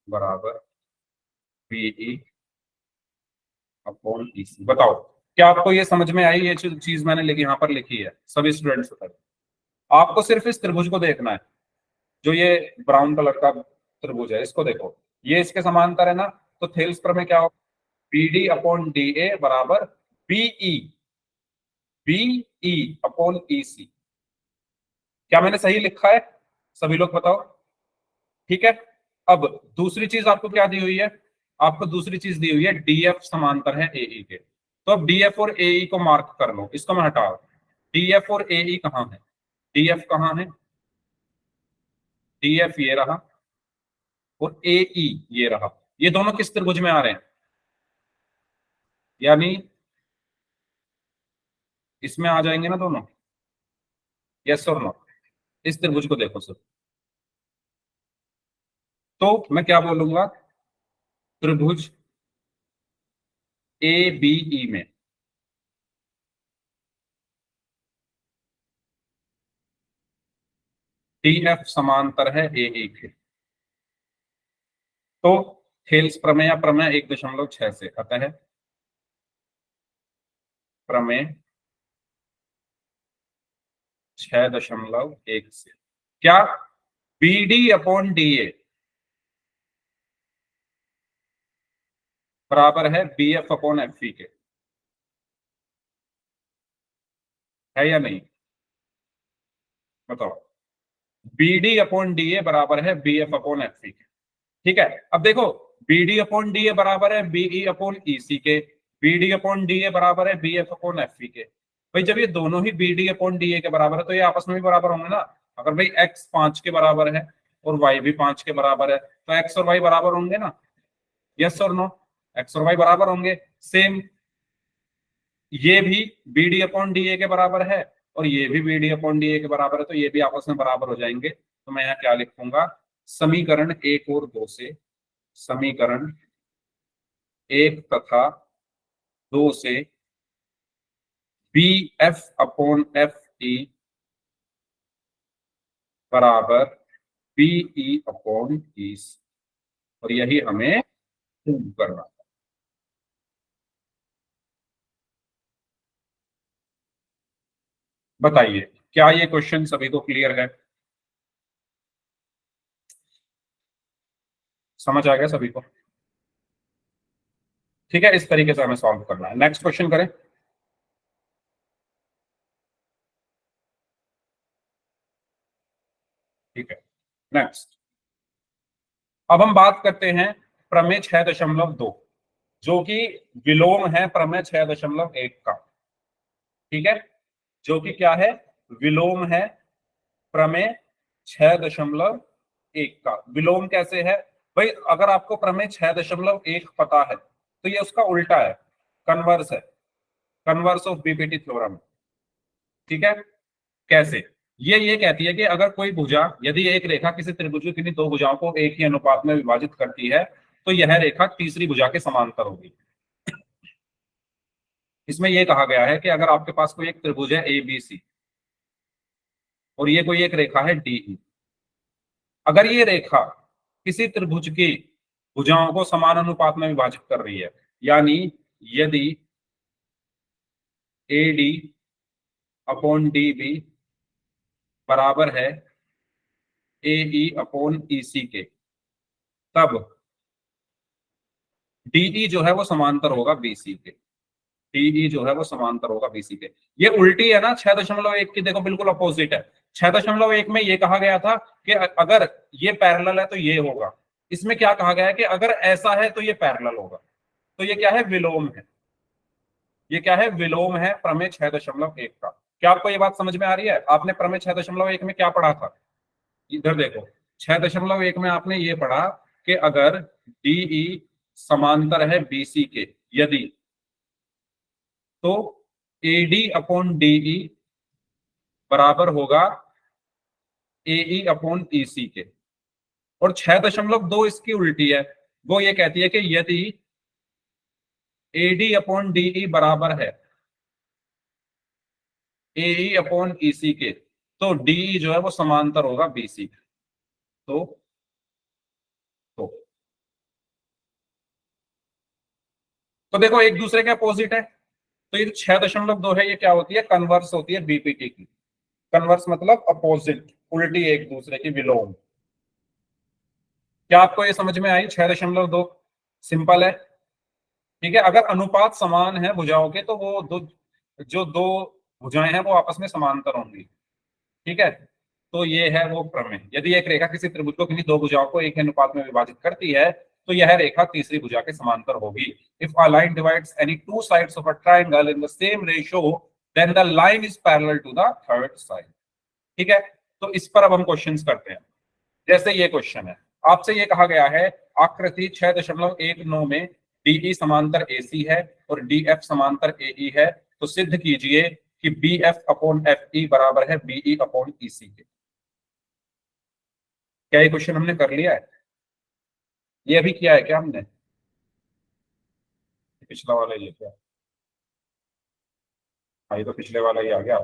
बराबर बीई अपॉन ई सी। बताओ क्या आपको ये समझ में आई? ये चीज मैंने लिखी यहां पर लिखी है, सभी स्टूडेंट्स बताओ। आपको सिर्फ इस त्रिभुज को देखना है, जो ये ब्राउन कलर का त्रिभुज है, इसको देखो, ये इसके समांतर है ना, तो थेल्स प्रमेय क्या होगा? B D upon D A बराबर बीई अपॉन ई सी। क्या मैंने सही लिखा है? सभी लोग बताओ। ठीक है, अब दूसरी चीज आपको क्या दी हुई है? आपको दूसरी चीज दी हुई है डीएफ समांतर है एई के। तो अब डीएफ और एई को मार्क कर लो, इसको मैं हटा। डीएफ और एई कहां है? डीएफ कहां है? डीएफ ये रहा और एई ये रहा। ये दोनों किस त्रिभुज में आ रहे हैं? यानी इसमें आ जाएंगे ना दोनों, यस और नो? इस त्रिभुज को देखो सर, तो मैं क्या बोलूंगा? त्रिभुज ए बी ई में डीएफ समांतर है एई के। तो थेल्स प्रमेय या प्रमेय 1.6 से। अतः प्रमेय 6.1 से क्या B D upon D A बराबर है B F upon F E के, है या नहीं? बताओ। B D upon D A बराबर है B F upon F E के। ठीक है, अब देखो, B D upon D A बराबर है बीई अपॉन ई सी के, B D upon D A बराबर है B F upon F E के। भाई जब ये दोनों ही B D upon D A के बराबर है तो ये आपस में भी बराबर होंगे ना। अगर भाई एक्स 5 के बराबर है और वाई भी 5 के बराबर है तो एक्स और वाई बराबर होंगे ना, यस और नो? एक्स और वाई बराबर होंगे। सेम ये भी B D upon D A के बराबर है और ये भी B D upon D A के बराबर है, तो ये भी आपस में बराबर हो जाएंगे। तो मैं यहाँ क्या लिखूंगा? समीकरण 1 और 2 से, समीकरण 1 तथा 2 से B F upon F E बराबर बीई अपॉन ई सी, और यही हमें प्रूव करना है। बताइए क्या ये क्वेश्चन सभी को क्लियर है? समझ आ गया सभी को? ठीक है, इस तरीके से हमें सॉल्व करना है। नेक्स्ट क्वेश्चन करें। ठीक है, नेक्स्ट अब हम बात करते हैं प्रमेय 6.2, जो कि विलोम है प्रमेय 6.1 का। ठीक है, जो कि क्या है? विलोम है प्रमेय 6.1 का। विलोम कैसे है भाई? अगर आपको प्रमेय 6.1 पता है तो ये उसका उल्टा है, कन्वर्स है, कन्वर्स ऑफ बीपीटी थ्योरम। ठीक है, कैसे? ये कहती है कि अगर कोई भुजा, यदि एक रेखा किसी त्रिभुज की किन्हीं दो भुजाओं को एक ही अनुपात में विभाजित करती है तो यह रेखा तीसरी भुजा के समांतर होगी। इसमें यह कहा गया है कि अगर आपके पास कोई एक त्रिभुज है ए बी सी और ये कोई एक रेखा है डी, अगर ये रेखा किसी त्रिभुज की भुजाओं को समान अनुपात में विभाजित कर रही है, यानी यदि A D upon D B बराबर है ए ई अपॉन ई सी के, तब डीई जो है वो समांतर होगा बीसी के। डीई जो है वो समांतर होगा बीसी के। ये उल्टी है ना 6.1 की, देखो बिल्कुल अपोजिट है। 6.1 में ये कहा गया था कि अगर ये पैरेलल है तो ये होगा। इसमें क्या कहा गया है कि अगर ऐसा है तो ये पैरेलल होगा। तो ये क्या है? विलोम है। ये क्या है? विलोम है प्रमेय 6.1 का। क्या आपको ये बात समझ में आ रही है? आपने प्रमेय 6.1 में क्या पढ़ा था? इधर देखो, 6.1 में आपने ये पढ़ा कि अगर DE समांतर है BC के, यदि, तो AD अपॉन DE बराबर होगा AE अपॉन EC के। और 6.2 इसकी उल्टी है, वो ये कहती है कि यदि AD अपॉन DE बराबर है AE अपॉन EC के, तो DE जो है वो समांतर होगा BC के। तो तो देखो एक दूसरे के अपोजिट है, तो ये 6.2 है, ये क्या होती है, कन्वर्स होती है BPT की। कन्वर्स मतलब अपोजिट, उल्टी, एक दूसरे की विलोम। क्या आपको ये समझ में आई? 6.2 सिंपल है, ठीक है। अगर अनुपात समान है भुजाओं के, तो वो दो भुजाएं हैं वो आपस में समांतर होंगी, ठीक है। तो ये है वो प्रमेय। यदि एक रेखा किसी त्रिभुज को किन्हीं दो भुजाओं को एक ही अनुपात में विभाजित करती है, तो यह रेखा तीसरी भुजा के समांतर होगी। If a line divides any two sides of a triangle in the same ratio, then the line is parallel to the third side, ठीक है। तो इस पर अब हम क्वेश्चंस करते हैं। जैसे ये क्वेश्चन है, आपसे ये कहा गया है आकृति 6.19 में DE समांतर AC है और DF समांतर AE है, तो सिद्ध कीजिए कि BF अपॉन FE बराबर है BE अपॉन EC के। क्या ये क्वेश्चन हमने कर लिया है? ये अभी किया है क्या हमने? पिछला वाला ये क्या? हाँ, ये तो पिछले वाला ही आ गया,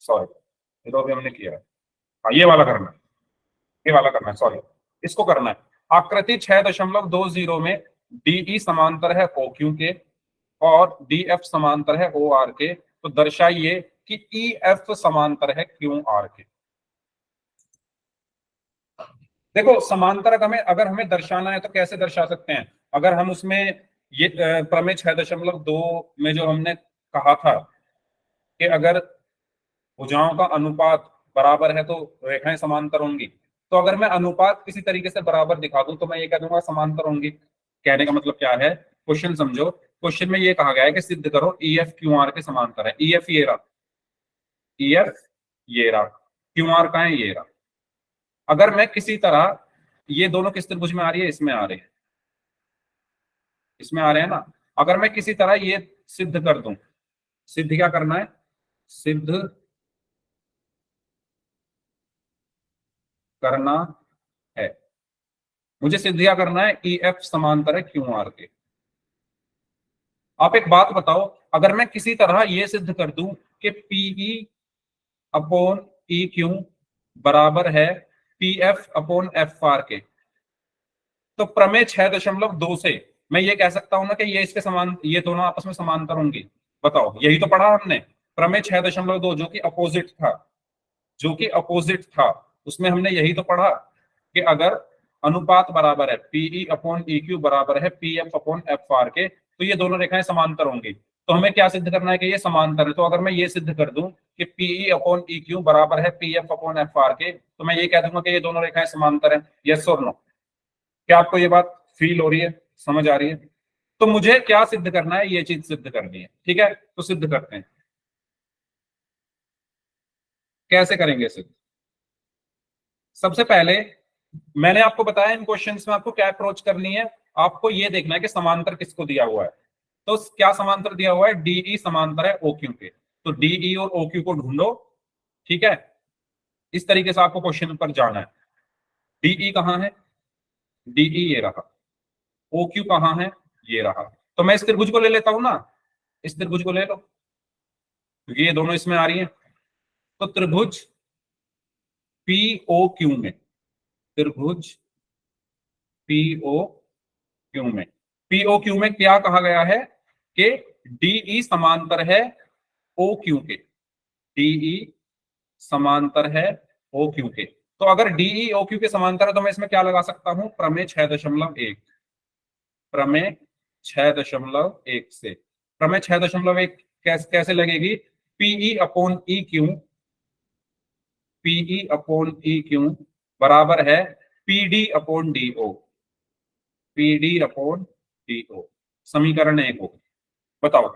सॉरी, ये तो अभी हमने किया है। हाँ, ये वाला करना है, ये वाला करना है, सॉरी, इसको करना है। आकृति 6.20 में DE समांतर है OQ के और DF समांतर है OR के, तो दर्शाइए कि EF समांतर है QR के। देखो समांतर अगर हमें दर्शाना है तो कैसे दर्शा सकते हैं? अगर हम उसमें ये प्रमेय 6.2 में जो हमने कहा था कि अगर भुजाओं का अनुपात बराबर है तो रेखाएं समांतर होंगी, तो अगर मैं अनुपात किसी तरीके से बराबर दिखा दूं तो मैं ये कह दूंगा समांतर होंगी। कहने का मतलब क्या है, क्वेश्चन समझो। क्वेश्चन में ये कहा गया है कि सिद्ध करो EF QR के समांतर है। EF ये रहा, EF ये रहा, QR का है ये रहा। अगर मैं किसी तरह, ये दोनों किस त्रिभुज में आ रही है? इसमें आ रहे हैं, इसमें आ रहे हैं ना। अगर मैं किसी तरह ये सिद्ध कर दूं, सिद्ध क्या करना है? सिद्ध करना है, मुझे सिद्ध क्या करना है? EF समांतर है QR के। आप एक बात बताओ, अगर मैं किसी तरह ये सिद्ध कर दूं कि PE अपॉन EQ बराबर है PF अपॉन FR के, तो प्रमेय 6.2 से मैं ये कह सकता हूं ना कि ये इसके समान, ये दोनों आपस में समांतर होंगी। बताओ, यही तो पढ़ा हमने। प्रमेय 6.2 जो कि अपोजिट था, जो कि अपोजिट था, उसमें हमने यही तो पढ़ा कि अगर अनुपात बराबर है PE अपॉन EQ बराबर है PF अपॉन FR के, तो ये दोनों रेखाएं समांतर होंगी। तो हमें क्या सिद्ध करना है? कि ये समांतर है। तो अगर मैं ये सिद्ध कर दूं कि PE अपॉन EQ बराबर है PF अपॉन FR के, तो मैं ये कह दूंगा कि ये दोनों रेखाएं समांतर हैं। यस और नो? क्या आपको ये बात फील हो रही है, समझ आ रही है? तो मुझे क्या सिद्ध करना है? ये चीज सिद्ध करनी है, ठीक है। तो सिद्ध करते हैं, कैसे करेंगे सिद्ध? सबसे पहले मैंने आपको बताया इन क्वेश्चंस में आपको क्या अप्रोच करनी है। आपको ये देखना है कि समांतर किसको दिया हुआ है। तो क्या समांतर दिया हुआ है? DE समांतर है OQ के, तो DE और OQ को ढूंढो, ठीक है। इस तरीके से आपको क्वेश्चन पर जाना है। DE कहां है? DE ये रहा। OQ कहां है? ये रहा। तो मैं इस त्रिभुज को ले लेता हूं ना, इस त्रिभुज को ले लो, क्योंकि ये दोनों इसमें आ रही हैं। तो त्रिभुज POQ में, त्रिभुज POQ में, POQ में क्या कहा गया है? कि DE समांतर है OQ के, DE समांतर है OQ के। तो अगर DE OQ के समांतर है तो मैं इसमें क्या लगा सकता हूं? प्रमेय 6.1, प्रमेय 6.1 से। प्रमेय 6.1 कैसे लगेगी? PE upon EQ, PE upon EQ बराबर है PD upon DO, PD upon DO। समीकरण 1 हो। बताओ,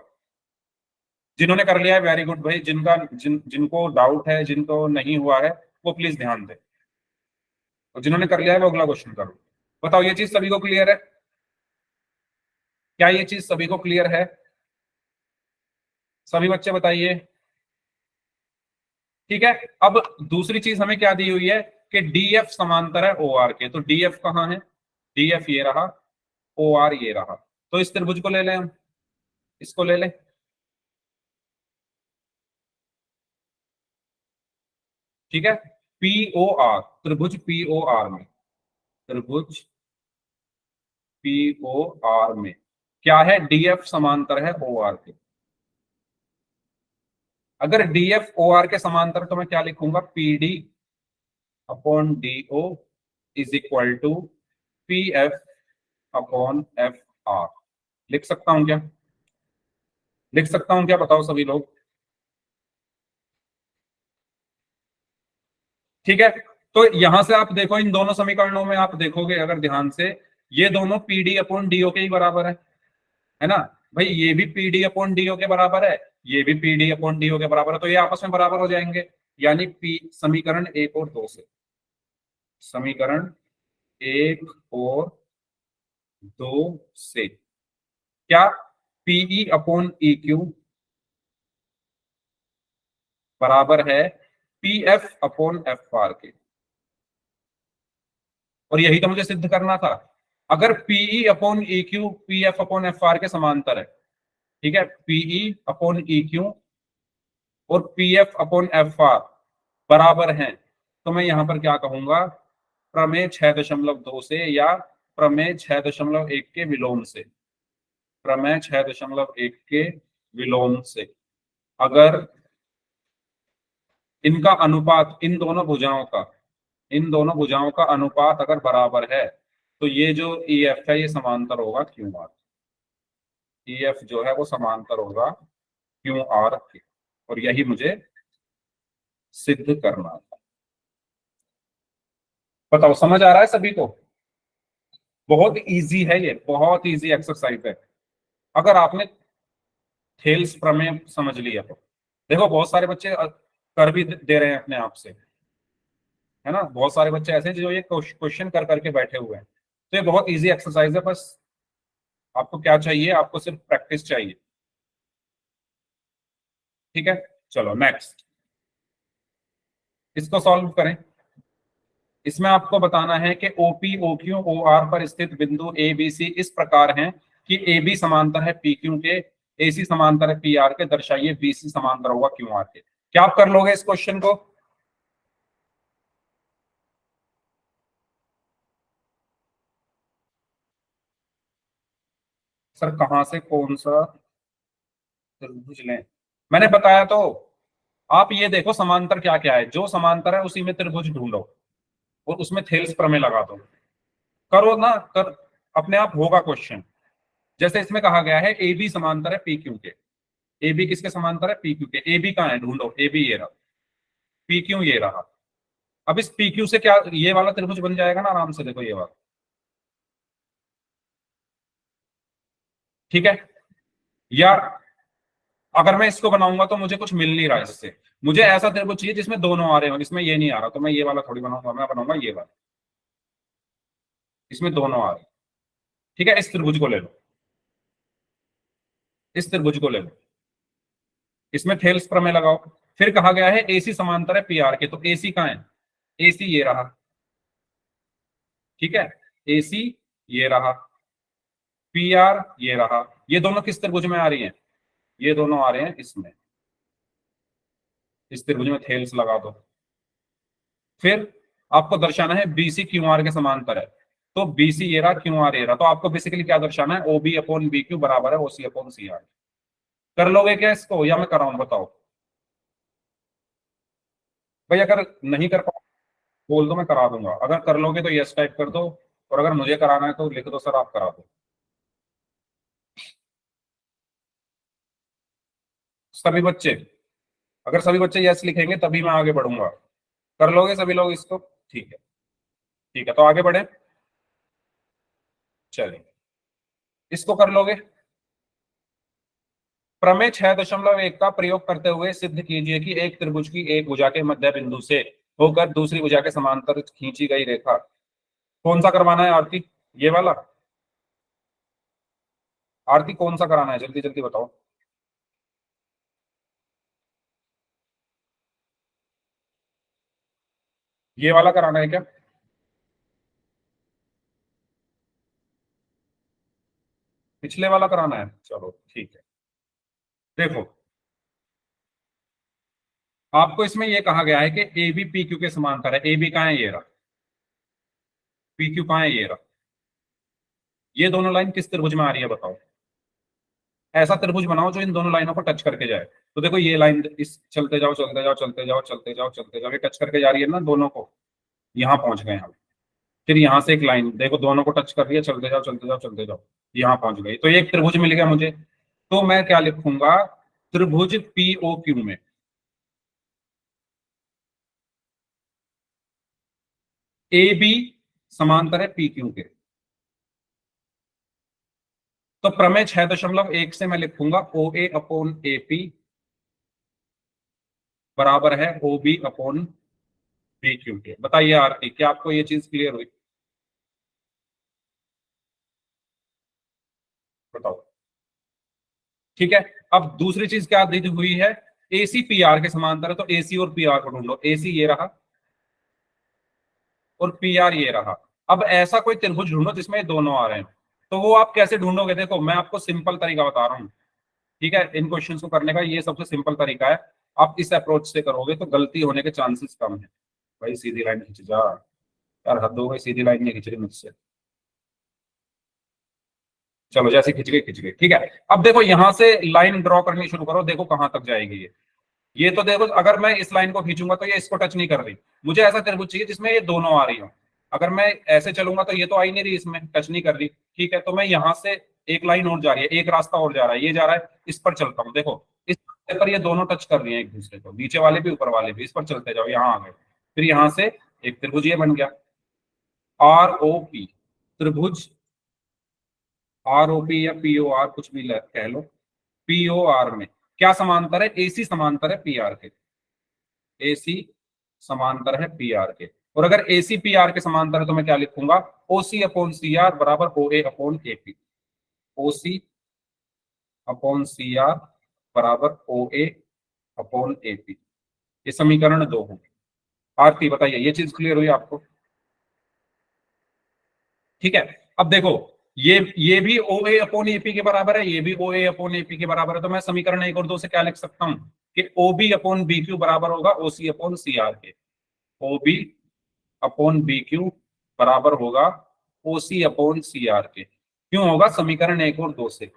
जिन्होंने कर लिया है वेरी गुड भाई, जिनको डाउट है, जिनको नहीं हुआ है, वो प्लीज ध्यान दें, और जिन्होंने कर लिया है वो अगला क्वेश्चन करो। बताओ ये चीज सभी को क्लियर है? क्या ये चीज सभी को क्लियर है? सभी बच्चे बताइए। ठीक है, अब दूसरी चीज हमें क्या दी हुई है कि डीएफ समांतर है ओआर के। तो डीएफ कहाँ है? डीएफ ये रहा, ओआर ये रहा। तो इस त्रिभुज को ले लें हम, इसको ले लें। ठीक है, पीओआर, त्रिभुज पीओआर में, त्रिभुज पीओआर में क्या है? डीएफ समांतर है ओआर के। अगर डीएफ ओआर के समांतर तो मैं क्या लिखूंगा? PD upon DO is equal to P F upon F R. लिख सकता हूं क्या? लिख सकता हूं क्या? बताओ सभी लोग। ठीक है, तो यहां से आप देखो, इन दोनों समीकरणों में आप देखोगे अगर ध्यान से, ये दोनों पीडी अपॉन डीओ के ही बराबर है ना भाई? ये भी पीडी अपॉन डीओ के बराबर है, ये भी पीडी अपॉन डीओ के बराबर है, तो ये आपस में बराबर हो जाएंगे। यानी पी समीकरण 1 और 2 से, समीकरण 1 और 2 से क्या? पीई अपॉन ई क्यू बराबर है P F upon F R के। और यही तो मुझे सिद्ध करना था। अगर PE upon E Q P F upon F R के समांतर है, ठीक है, पीई अपॉन ई क्यू और P F upon F R बराबर हैं, तो मैं यहां पर क्या कहूंगा? प्रमेय 6.2 से या प्रमेय 6.1 के विलोम से, प्रमेय 6.1 के विलोम से अगर इनका अनुपात, इन दोनों भुजाओं का, इन दोनों भुजाओं का अनुपात अगर बराबर है, तो ये जो ई एफ है ये समांतर होगा क्यू आर। ई एफ जो है वो समांतर होगा क्यू आर के, और यही मुझे सिद्ध करना था। बताओ समझ आ रहा है सभी को? बहुत इजी है ये, बहुत इजी एक्सरसाइज है अगर आपने थेल्स प्रमेय समझ लिया तो। देखो बहुत सारे बच्चे कर भी दे रहे हैं अपने आप से, है ना? बहुत सारे बच्चे ऐसे हैं जो ये क्वेश्चन कर करके बैठे हुए हैं। तो ये बहुत इजी एक्सरसाइज है, बस आपको क्या चाहिए? आपको सिर्फ प्रैक्टिस चाहिए। ठीक है, चलो नेक्स्ट, इसको सॉल्व करें। इसमें आपको बताना है कि ओपी ओक्यू ओ आर पर स्थित बिंदु ए बी सी इस प्रकार हैं कि ए बी समांतर है पी क्यू के, ए सी समांतर है पी आर के, दर्शाइए बी सी समांतर होगा क्यू आर के। क्या आप कर लोगे इस क्वेश्चन को? सर कहां से कौन सा त्रिभुज लें? मैंने बताया तो, आप ये देखो समांतर क्या क्या है, जो समांतर है उसी में त्रिभुज ढूंढो और उसमें थेल्स प्रमेय लगा दो। करो ना, कर, अपने आप होगा क्वेश्चन। जैसे इसमें कहा गया है ए बी समांतर है पी क्यू के, ए बी किसके समांतर है? पी क्यू के। ए बी कहाँ है? ढूंढो। ए बी ये रहा, पी क्यू ये रहा। अब इस पी क्यू से क्या ये वाला त्रिभुज बन जाएगा ना आराम से? देखो ये वाला, ठीक है। या अगर मैं इसको बनाऊंगा तो मुझे कुछ मिल नहीं रहा है इससे, मुझे ऐसा त्रिभुज चाहिए जिसमें दोनों आ रहे हो, इसमें ये नहीं आ रहा, तो मैं ये वाला थोड़ी बनाऊंगा, मैं बनाऊंगा ये वाला, इसमें दोनों आ रहे हैं। ठीक है, इस त्रिभुज को ले लो, इस त्रिभुज को ले लो, इसमें थेल्स प्रमेय लगाओ। फिर कहा गया है एसी समांतर है पी आर के, तो एसी कहाँ है? एसी ये रहा, ठीक है, एसी ये रहा, पी आर ये रहा। ये दोनों किस त्रिभुज में आ रही हैं? ये दोनों आ रहे हैं इसमें, इस त्रिभुज में थेल्स लगा दो। फिर आपको दर्शाना है बीसी क्यू आर के समांतर है, तो बीसी ये रहा, क्यू आर ये रहा, तो आपको बेसिकली क्या दर्शाना है? ओबी अपॉन बी क्यू बराबर है ओसी अपॉन सी आर। कर लोगे क्या इसको या मैं कराऊं? बताओ भाई, अगर नहीं कर पाओ बोल दो, मैं करा दूंगा। अगर कर लोगे तो यस टाइप कर दो, और अगर मुझे कराना है तो लिख दो सर आप करा दो। सभी बच्चे, अगर सभी बच्चे यस लिखेंगे तभी मैं आगे बढ़ूंगा। कर लोगे सभी लोग इसको? ठीक है, ठीक है, तो आगे बढ़े, चलिए इसको कर लोगे। प्रमेय 6.1 का प्रयोग करते हुए सिद्ध कीजिए कि एक त्रिभुज की एक भुजा के मध्य बिंदु से होकर दूसरी भुजा के समांतर खींची गई रेखा कौन सा करवाना है आरती? ये वाला? आरती कौन सा कराना है, जल्दी जल्दी बताओ। ये वाला कराना है क्या? पिछले वाला कराना है, चलो ठीक है। देखो, आपको इसमें ये कहा गया है कि ए बी पी क्यू के समांतर है। ए बी कहाँ है? ये रहा। पी क्यू कहाँ है? ये रहा। ये दोनों लाइन किस त्रिभुज में आ रही है बताओ। ऐसा त्रिभुज बनाओ जो इन दोनों लाइनों को टच करके जाए। तो देखो ये लाइन, इस चलते जाओ चलते जाओ चलते जाओ चलते जाओ चलते जाओ, ये टच करके जा रही है ना दोनों को। यहाँ पहुंच गए हम। फिर यहाँ से एक लाइन देखो दोनों को टच कर रही है, चलते जाओ चलते जाओ चलते जाओ, यहाँ पहुंच गई। तो ये एक त्रिभुज मिल गया मुझे। तो मैं क्या लिखूंगा? त्रिभुज पीओ क्यू में ए बी समांतर है पी क्यू के। तो प्रमेय 6.1 से मैं लिखूंगा ओ ए अपॉन ए पी बराबर है O B upon B Q के। बताइए आरती, क्या आपको ये चीज क्लियर हुई? बताओ। ठीक है। अब दूसरी चीज क्या दी हुई है? एसी पी आर के समांतर है। तो एसी और पी आर को ढूंढो। एसी ये रहा और पी आर ये रहा। अब ऐसा कोई त्रिभुज ढूंढो जिसमें ये दोनों आ रहे हैं। तो वो आप कैसे ढूंढोगे? देखो मैं आपको सिंपल तरीका बता रहा हूँ। ठीक है, इन क्वेश्चन को करने का ये सबसे सिंपल तरीका है। आप इस अप्रोच से करोगे तो गलती होने के चांसेस कम है। भाई सीधी लाइन खींच जा यार, हद हो गई, सीधी लाइन नहीं खींच रही मुझसे। चलो जैसे खिंच गई खिंच गई, ठीक है। अब देखो यहां से लाइन ड्रॉ करनी शुरू करो, देखो कहां तक जाएगी ये तो देखो, अगर मैं इस लाइन को खींचूंगा तो ये इसको टच नहीं कर रही। मुझे ऐसा त्रिभुज चाहिए जिसमें ये दोनों आ रही हो। अगर मैं ऐसे चलूंगा तो ये तो आ ही नहीं रही, इसमें टच नहीं कर रही। ठीक है, तो मैं यहां से एक लाइन और जा रही है, एक रास्ता और जा रहा है, ये जा रहा है, इस पर चलता हूँ। देखो इस रास्ते पर ये दोनों टच कर रही है एक दूसरे को, नीचे वाले भी ऊपर वाले भी। इस पर चलते जाओ, यहाँ आ गए। फिर यहां से एक त्रिभुज ये बन गया आर ओ पी। त्रिभुज आर ओ पी या पी ओ आर कुछ भी कह लो। पी ओ आर में क्या समांतर है? एसी समांतर है पी आर के। एसी समांतर है पी आर के। और अगर एसी पी आर के समांतर है तो मैं क्या लिखूंगा? ओसी अपॉन सी आर बराबर O A upon A P. OC upon C R बराबर O A upon A P. ये समीकरण 2 है। आरती बताइए, ये चीज क्लियर हुई आपको? ठीक है। अब देखो ये भी ओ ए अपॉन एपी के बराबर है, ये भी ओ ए अपॉन एपी के बराबर है। तो मैं समीकरण 1 और 2 से क्या लिख सकता हूं कि O B upon B Q बराबर होगा O C upon C R के। O B upon B Q बराबर होगा O C upon C R के। क्यों होगा? समीकरण 1 और 2 से।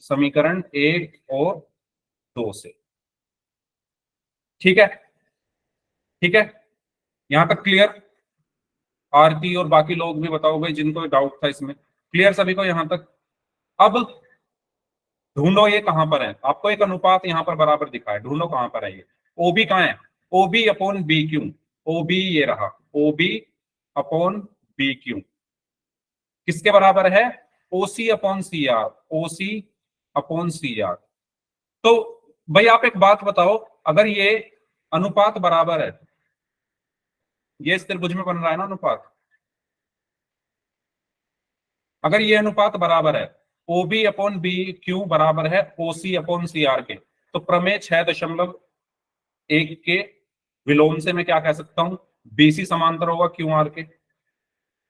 समीकरण 1 और 2 से। ठीक है, ठीक है, यहां तक क्लियर? आरती और बाकी लोग भी बताओ भाई जिनको डाउट था इसमें। क्लियर सभी को यहां तक? अब ढूंढो ये कहां पर है। आपको एक अनुपात यहां पर बराबर दिखा है, ढूंढो कहां पर है ये। ओबी कहां है? ओबी अपॉन बी क्यू। ओबी ये रहा, ओबी अपॉन बी क्यू किसके बराबर है? ओसी upon C are. OC upon C are. तो भाई आप एक बात बताओ, अगर ये अनुपात बराबर है, ये इस त्रिभुज में बन रहा है ना अनुपात, अगर ये अनुपात बराबर है, ओबी अपॉन बी क्यू बराबर है ओसी अपॉन सी आर के, तो प्रमेय 6.1 के विलोम से मैं क्या कह सकता हूं? बीसी समांतर होगा क्यू आर के।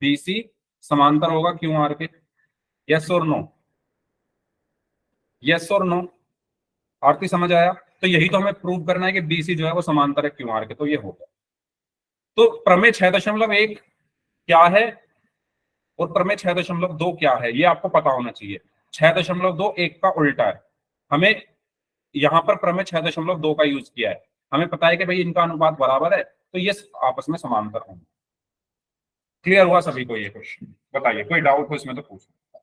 बीसी समांतर होगा क्यू आर के। यस और नो? यस और नो? आरती समझ आया? तो यही तो हमें प्रूव करना है कि बीसी जो है वो समांतर है क्यू आर के, तो ये होगा। तो प्रमेय 6.1 क्या है और प्रमेय 6.2 क्या है, ये आपको पता होना चाहिए। 6.2 1 का उल्टा है। हमें यहां पर प्रमेय 6.2 का यूज किया है। हमें पता है कि भाई इनका अनुपात बराबर है, तो ये आपस में समांतर होंगे। क्लियर हुआ सभी को ये क्वेश्चन? बताइए, कोई डाउट हो इसमें तो पूछो।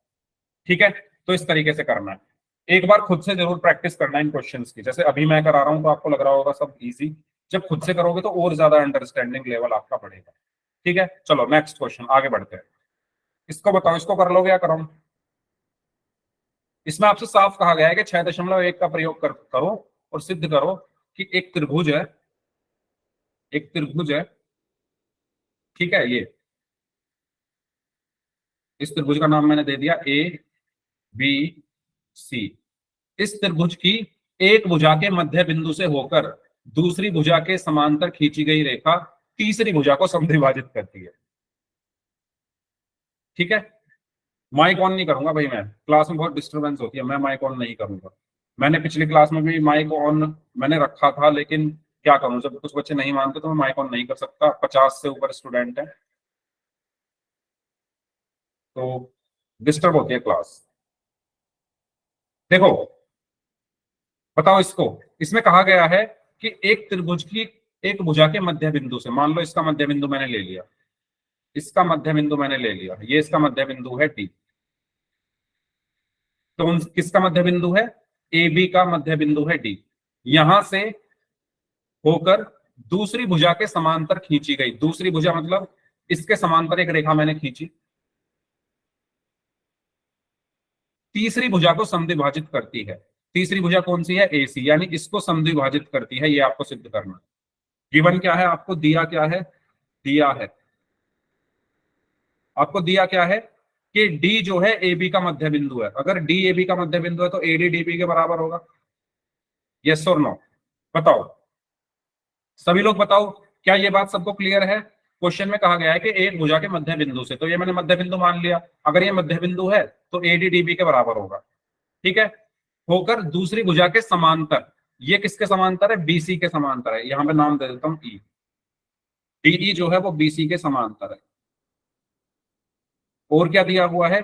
ठीक है, तो इस तरीके से करना है। एक बार खुद से जरूर प्रैक्टिस करना है इन क्वेश्चंस की। जैसे अभी मैं करा रहा हूं तो आपको लग रहा होगा सब इजी, जब खुद से करोगे तो और ज्यादा अंडरस्टैंडिंग लेवल आपका बढ़ेगा। ठीक है, चलो नेक्स्ट क्वेश्चन आगे बढ़ते हैं। इसको बताओ, इसको कर लोगे या कराऊं? इसमें आपसे साफ कहा गया है कि 6.1 का प्रयोग करो और सिद्ध करो कि एक त्रिभुज है, एक त्रिभुज है, ठीक है, ये इस त्रिभुज का नाम मैंने दे दिया ए बी सी। इस त्रिभुज की एक भुजा के मध्य बिंदु से होकर दूसरी भुजा के समांतर खींची गई रेखा तीसरी भुजा को समद्विभाजित करती है। ठीक है, माइक ऑन नहीं करूंगा भाई, मैं क्लास में बहुत डिस्टरबेंस होती है, मैं माइक ऑन नहीं करूंगा। मैंने पिछली क्लास में भी माइक ऑन मैंने रखा था, लेकिन क्या करूं, जब कुछ बच्चे नहीं मानते तो मैं माइक ऑन नहीं कर सकता। 50 से ऊपर स्टूडेंट है तो डिस्टर्ब होती है क्लास। देखो बताओ इसको, इसमें कहा गया है कि एक त्रिभुज की एक भुजा के मध्य बिंदु से, मान लो इसका मध्य बिंदु मैंने ले लिया, इसका मध्य बिंदु मैंने ले लिया, ये इसका मध्य बिंदु है डी। तो किसका मध्य बिंदु है, ए बी का मध्य बिंदु है डी। यहां से होकर दूसरी भुजा के समांतर खींची गई, दूसरी भुजा मतलब इसके समांतर एक रेखा मैंने खींची, तीसरी भुजा को समद्विभाजित करती है। तीसरी भुजा कौन सी है, ए सी, यानी इसको समद्विभाजित करती है। ये आपको सिद्ध करना है। गिवन क्या है, आपको दिया क्या है, दिया है आपको दिया क्या है कि डी जो है ए बी का मध्य बिंदु है। अगर डी ए बी का मध्य बिंदु है तो ए डी डी बी के बराबर होगा। यस और नो, बताओ सभी लोग बताओ, क्या ये बात सबको क्लियर है। क्वेश्चन में कहा गया है कि एक भुजा के मध्य बिंदु से, तो ये मैंने मध्य बिंदु मान लिया। अगर ये मध्य बिंदु है तो ए डी डी बी के बराबर होगा। ठीक है, होकर दूसरी भुजा के समांतर, ये किसके समांतर है, बीसी के समांतर है। यहां पे नाम दे देता हूं ई, डीई जो है वो बीसी के समांतर है। और क्या दिया हुआ है,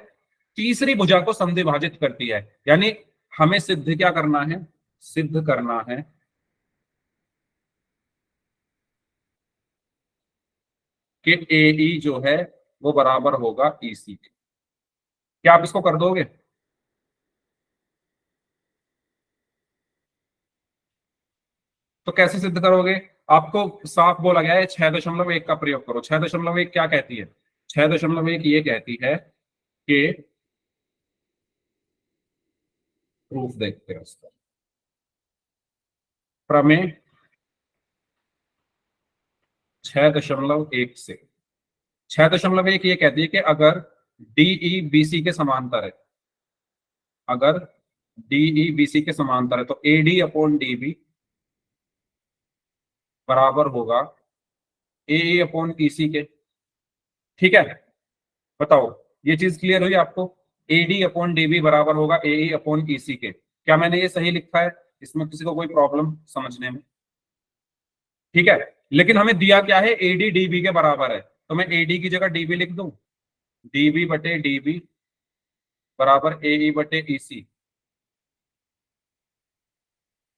तीसरी भुजा को समद्विभाजित करती है। यानी हमें सिद्ध क्या करना है, सिद्ध करना है कि ए जो है वो बराबर होगा ईसी के। क्या आप इसको कर दोगे, तो कैसे सिद्ध करोगे। आपको साफ बोला गया है 6.1 का प्रयोग करो। 6.1 क्या कहती है, 6.1 ये कहती है कि, प्रूफ देखते हैं उसका, प्रमेय 6.1 से 6.1 ये कहती है कि अगर डीई बीसी के समांतर है, अगर डीई बीसी के समांतर है तो एडी अपॉन डीबी बराबर होगा ए अपॉन ईसी के। ठीक है, बताओ ये चीज क्लियर हुई आपको। एडी अपॉन डीबी बराबर होगा ए अपॉन ईसी के। क्या मैंने ये सही लिखा है, इसमें किसी को कोई प्रॉब्लम समझने में। ठीक है, लेकिन हमें दिया क्या है, एडी डीबी के बराबर है, तो मैं एडी की जगह डीबी लिख दूं, डीबी बटे डीबी बराबर ए बटे ईसी।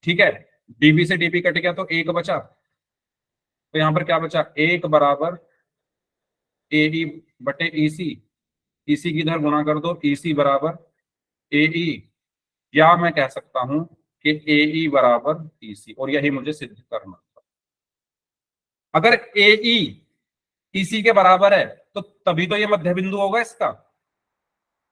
ठीक है, डीबी से डीबी कट गया तो एक बचा, तो यहां पर क्या बचा, एक बराबर ए बटे ईसी, ईसी की इधर गुणा कर दो, ईसी बराबर ए, या मैं कह सकता हूं कि ए बराबर ईसी, और यही मुझे सिद्ध करना था। अगर ए ईसी के बराबर है तो तभी तो ये मध्य बिंदु होगा इसका,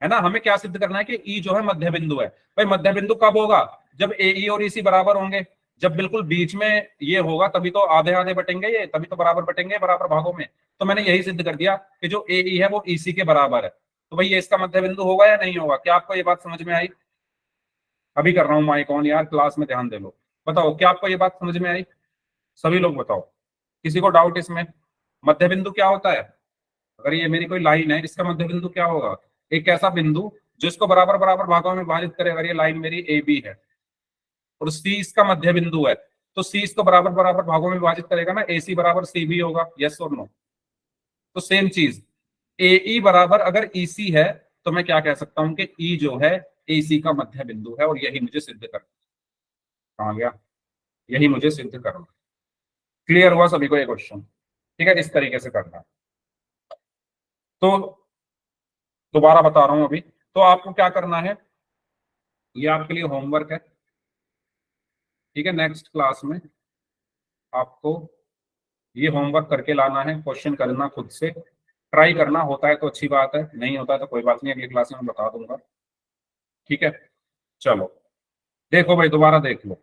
है ना। हमें क्या सिद्ध करना है कि ई जो है मध्य बिंदु है। भाई मध्य बिंदु कब होगा, जब ए और ईसी बराबर होंगे। जब बिल्कुल बीच में ये होगा तभी तो आधे आधे बटेंगे, ये तभी तो बराबर बटेंगे बराबर भागों में। तो मैंने यही सिद्ध कर दिया कि जो ए है वो ईसी के बराबर है। तो भाई ये इसका मध्य बिंदु होगा या नहीं होगा। क्या आपको ये बात समझ में आई। अभी कर रहा हूं माइक ऑन यार, क्लास में ध्यान दे लो। बताओ क्या आपको ये बात समझ में आई, सभी लोग बताओ, किसी को डाउट इसमें। मध्य बिंदु क्या होता है, अगर ये मेरी कोई लाइन है, इसका मध्य बिंदु क्या होगा, एक ऐसा बिंदु जिसको बराबर बराबर भागों में विभाजित करे। अगर ये लाइन मेरी ए बी है और सी इसका मध्य बिंदु है, तो सी इसको बराबर बराबर भागों में विभाजित करेगा ना, ए सी बराबर सी बी होगा। यस और नो। तो सेम चीज, ए बराबर अगर ई सी है तो मैं क्या कह सकता हूं कि ई जो है ए सी का मध्य बिंदु है, और यही मुझे सिद्ध करना। कहां गया, यही मुझे सिद्ध करना। क्लियर हुआ सभी को ये क्वेश्चन। ठीक है, इस तरीके से करना। तो दोबारा बता रहा हूं अभी, तो आपको क्या करना है, ये आपके लिए होमवर्क है। ठीक है, नेक्स्ट क्लास में आपको ये होमवर्क करके लाना है, क्वेश्चन करना खुद से, ट्राई करना। होता है तो अच्छी बात है, नहीं होता है तो कोई बात नहीं, अगली क्लास में मैं बता दूंगा। ठीक है, चलो देखो भाई, दोबारा देख लो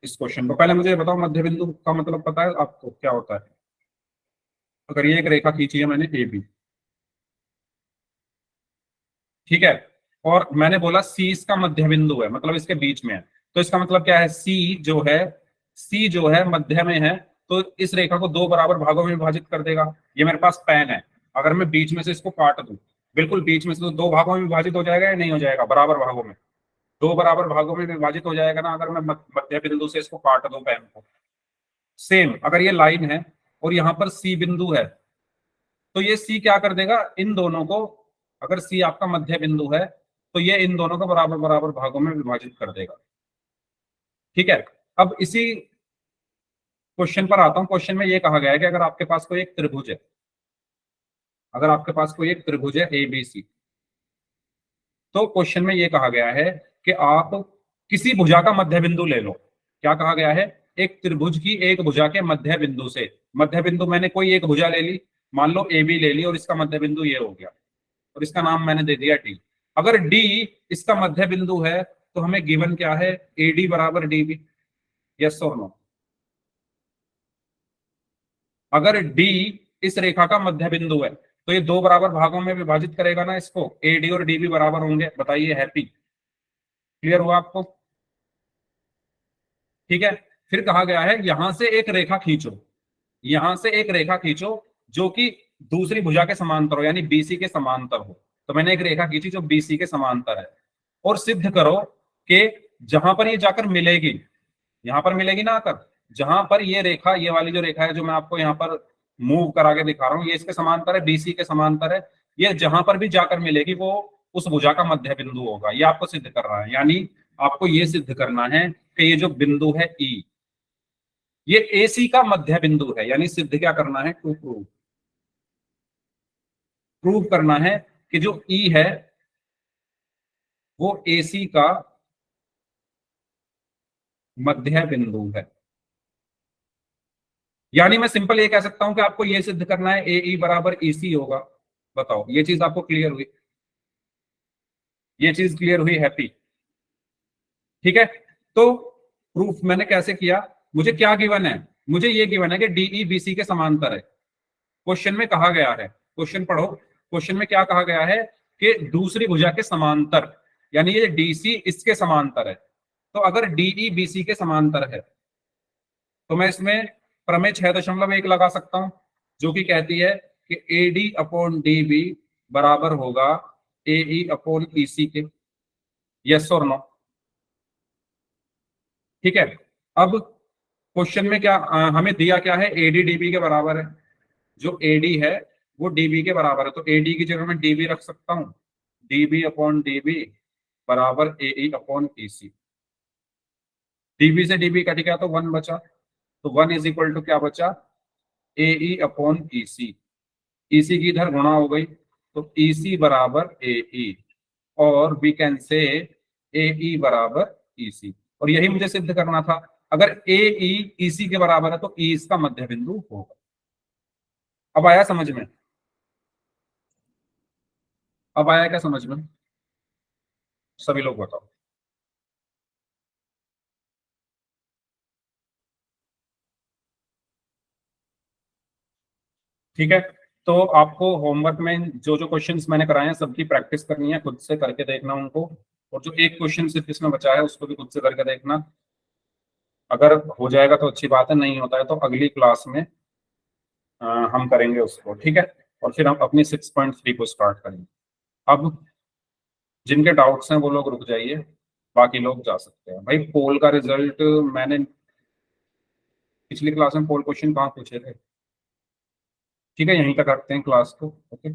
इस क्वेश्चन को। पहले मुझे बताओ मध्य बिंदु का मतलब पता है आपको क्या होता है। अगर ये एक रेखा खींची है मैंने ए बी, ठीक है। और मैंने बोला सी इसका मध्य बिंदु है, मतलब इसके बीच में है, तो इसका मतलब क्या है, सी जो है मध्य में है, तो इस रेखा को दो बराबर भागों में विभाजित कर देगा। ये मेरे पास पेन है, अगर मैं बीच में से इसको काट दूं, बिल्कुल बीच में से, तो दो भागों में विभाजित हो जाएगा या नहीं हो जाएगा, बराबर भागों में, दो बराबर भागों में विभाजित हो जाएगा ना, अगर मैं मध्य बिंदु से इसको काट दूं पेन को। सेम अगर ये लाइन है और यहाँ पर सी बिंदु है, तो ये सी क्या कर देगा, इन दोनों को, अगर सी आपका मध्य बिंदु है तो ये इन दोनों को बराबर बराबर भागों में विभाजित कर देगा। ठीक है। अब इसी क्वेश्चन पर आता हूं। क्वेश्चन में ये कहा गया है कि अगर आपके पास कोई एक त्रिभुज है, अगर आपके पास कोई एक त्रिभुज है ABC, तो क्वेश्चन में ये कहा गया है कि आप किसी भुजा का मध्य बिंदु ले लो। क्या कहा गया है, एक त्रिभुज की एक भुजा के मध्य बिंदु से, मध्य बिंदु मैंने कोई एक भुजा ले ली, मान लो AB ले ली, और इसका मध्य बिंदु ये हो गया, और इसका नाम मैंने दे दिया D। अगर D इसका मध्य बिंदु है तो हमें गिवन क्या है, AD बराबर DB। यस और नो? अगर D इस रेखा का मध्य बिंदु है तो ये दो बराबर भागों में विभाजित करेगा ना इसको, AD और DB बराबर होंगे। बताइए, हैप्पी? क्लियर हुआ आपको? ठीक है। फिर कहा गया है यहां से एक रेखा खींचो, यहां से एक रेखा खींचो जो कि दूसरी भुजा के समांतर हो, यानी BC के समांतर हो। तो मैंने एक रेखा खींची जो BC के समांतर है, और सिद्ध करो कि जहां पर ये जाकर मिलेगी, यहां पर मिलेगी ना आकर, जहां पर ये रेखा, ये वाली जो रेखा है जो मैं आपको यहाँ पर मूव करा के दिखा रहा हूँ, ये इसके समांतर है, BC के समांतर है, ये जहां पर भी जाकर मिलेगी वो उस भुजा का मध्य बिंदु होगा। ये आपको सिद्ध करना है, यानी आपको ये सिद्ध करना है कि ये जो बिंदु है E, ये AC का मध्य बिंदु है। यानी सिद्ध क्या करना है, टू प्रूव करना है कि जो E है वो AC का मध्य बिंदु है। यानी मैं सिंपल ये कह सकता हूं कि आपको ये सिद्ध करना है AE बराबर EC होगा। बताओ, ये चीज आपको क्लियर हुई? ये चीज क्लियर हुई? हैप्पी? ठीक है। तो प्रूफ मैंने कैसे किया, मुझे क्या गिवन है, मुझे ये गिवन है कि DE BC के समांतर है। क्वेश्चन में कहा गया है, क्वेश्चन पढ़ो, क्वेश्चन में क्या कहा गया है कि दूसरी भुजा के समांतर, यानी ये DC इसके समांतर है। तो अगर DE BC के समांतर है तो मैं इसमें प्रमेय 6.1 लगा सकता हूं, जो कि कहती है कि AD अपॉन DB बराबर होगा AE अपॉन EC के। यस और नो? ठीक है। अब क्वेश्चन में क्या हमें दिया क्या है, AD DB के बराबर है। जो AD है वो DB के बराबर है, तो AD की जगह मैं DB रख सकता हूं, DB अपॉन DB बराबर AE अपॉन EC। DB से DB कट गया तो 1 बचा, तो 1 इज इक्वल टू क्या बचा, AE अपॉन EC। EC की इधर गुणा हो गई, तो EC बराबर AE, और वी कैन से AE बराबर EC। और यही मुझे सिद्ध करना था, अगर AE EC के बराबर है तो E इसका मध्य बिंदु होगा। अब आया समझ में? अब आया क्या समझ में? सभी लोग बताओ। ठीक है। तो आपको होमवर्क में जो जो क्वेश्चंस मैंने कराए हैं सबकी प्रैक्टिस करनी है, खुद से करके देखना उनको, और जो एक क्वेश्चन सिर्फ इसमें बचा है उसको भी खुद से करके देखना। अगर हो जाएगा तो अच्छी बात है, नहीं होता है तो अगली क्लास में हम करेंगे उसको। ठीक है। और फिर हम अपनी 6.3 को स्टार्ट करेंगे। अब जिनके डाउट्स हैं वो लोग रुक जाइए, बाकी लोग जा सकते हैं। भाई पोल का रिजल्ट मैंने पिछली क्लास में पोल क्वेश्चन कहाँ पूछे थे? ठीक है, यहीं तक रखते हैं क्लास को। ओके।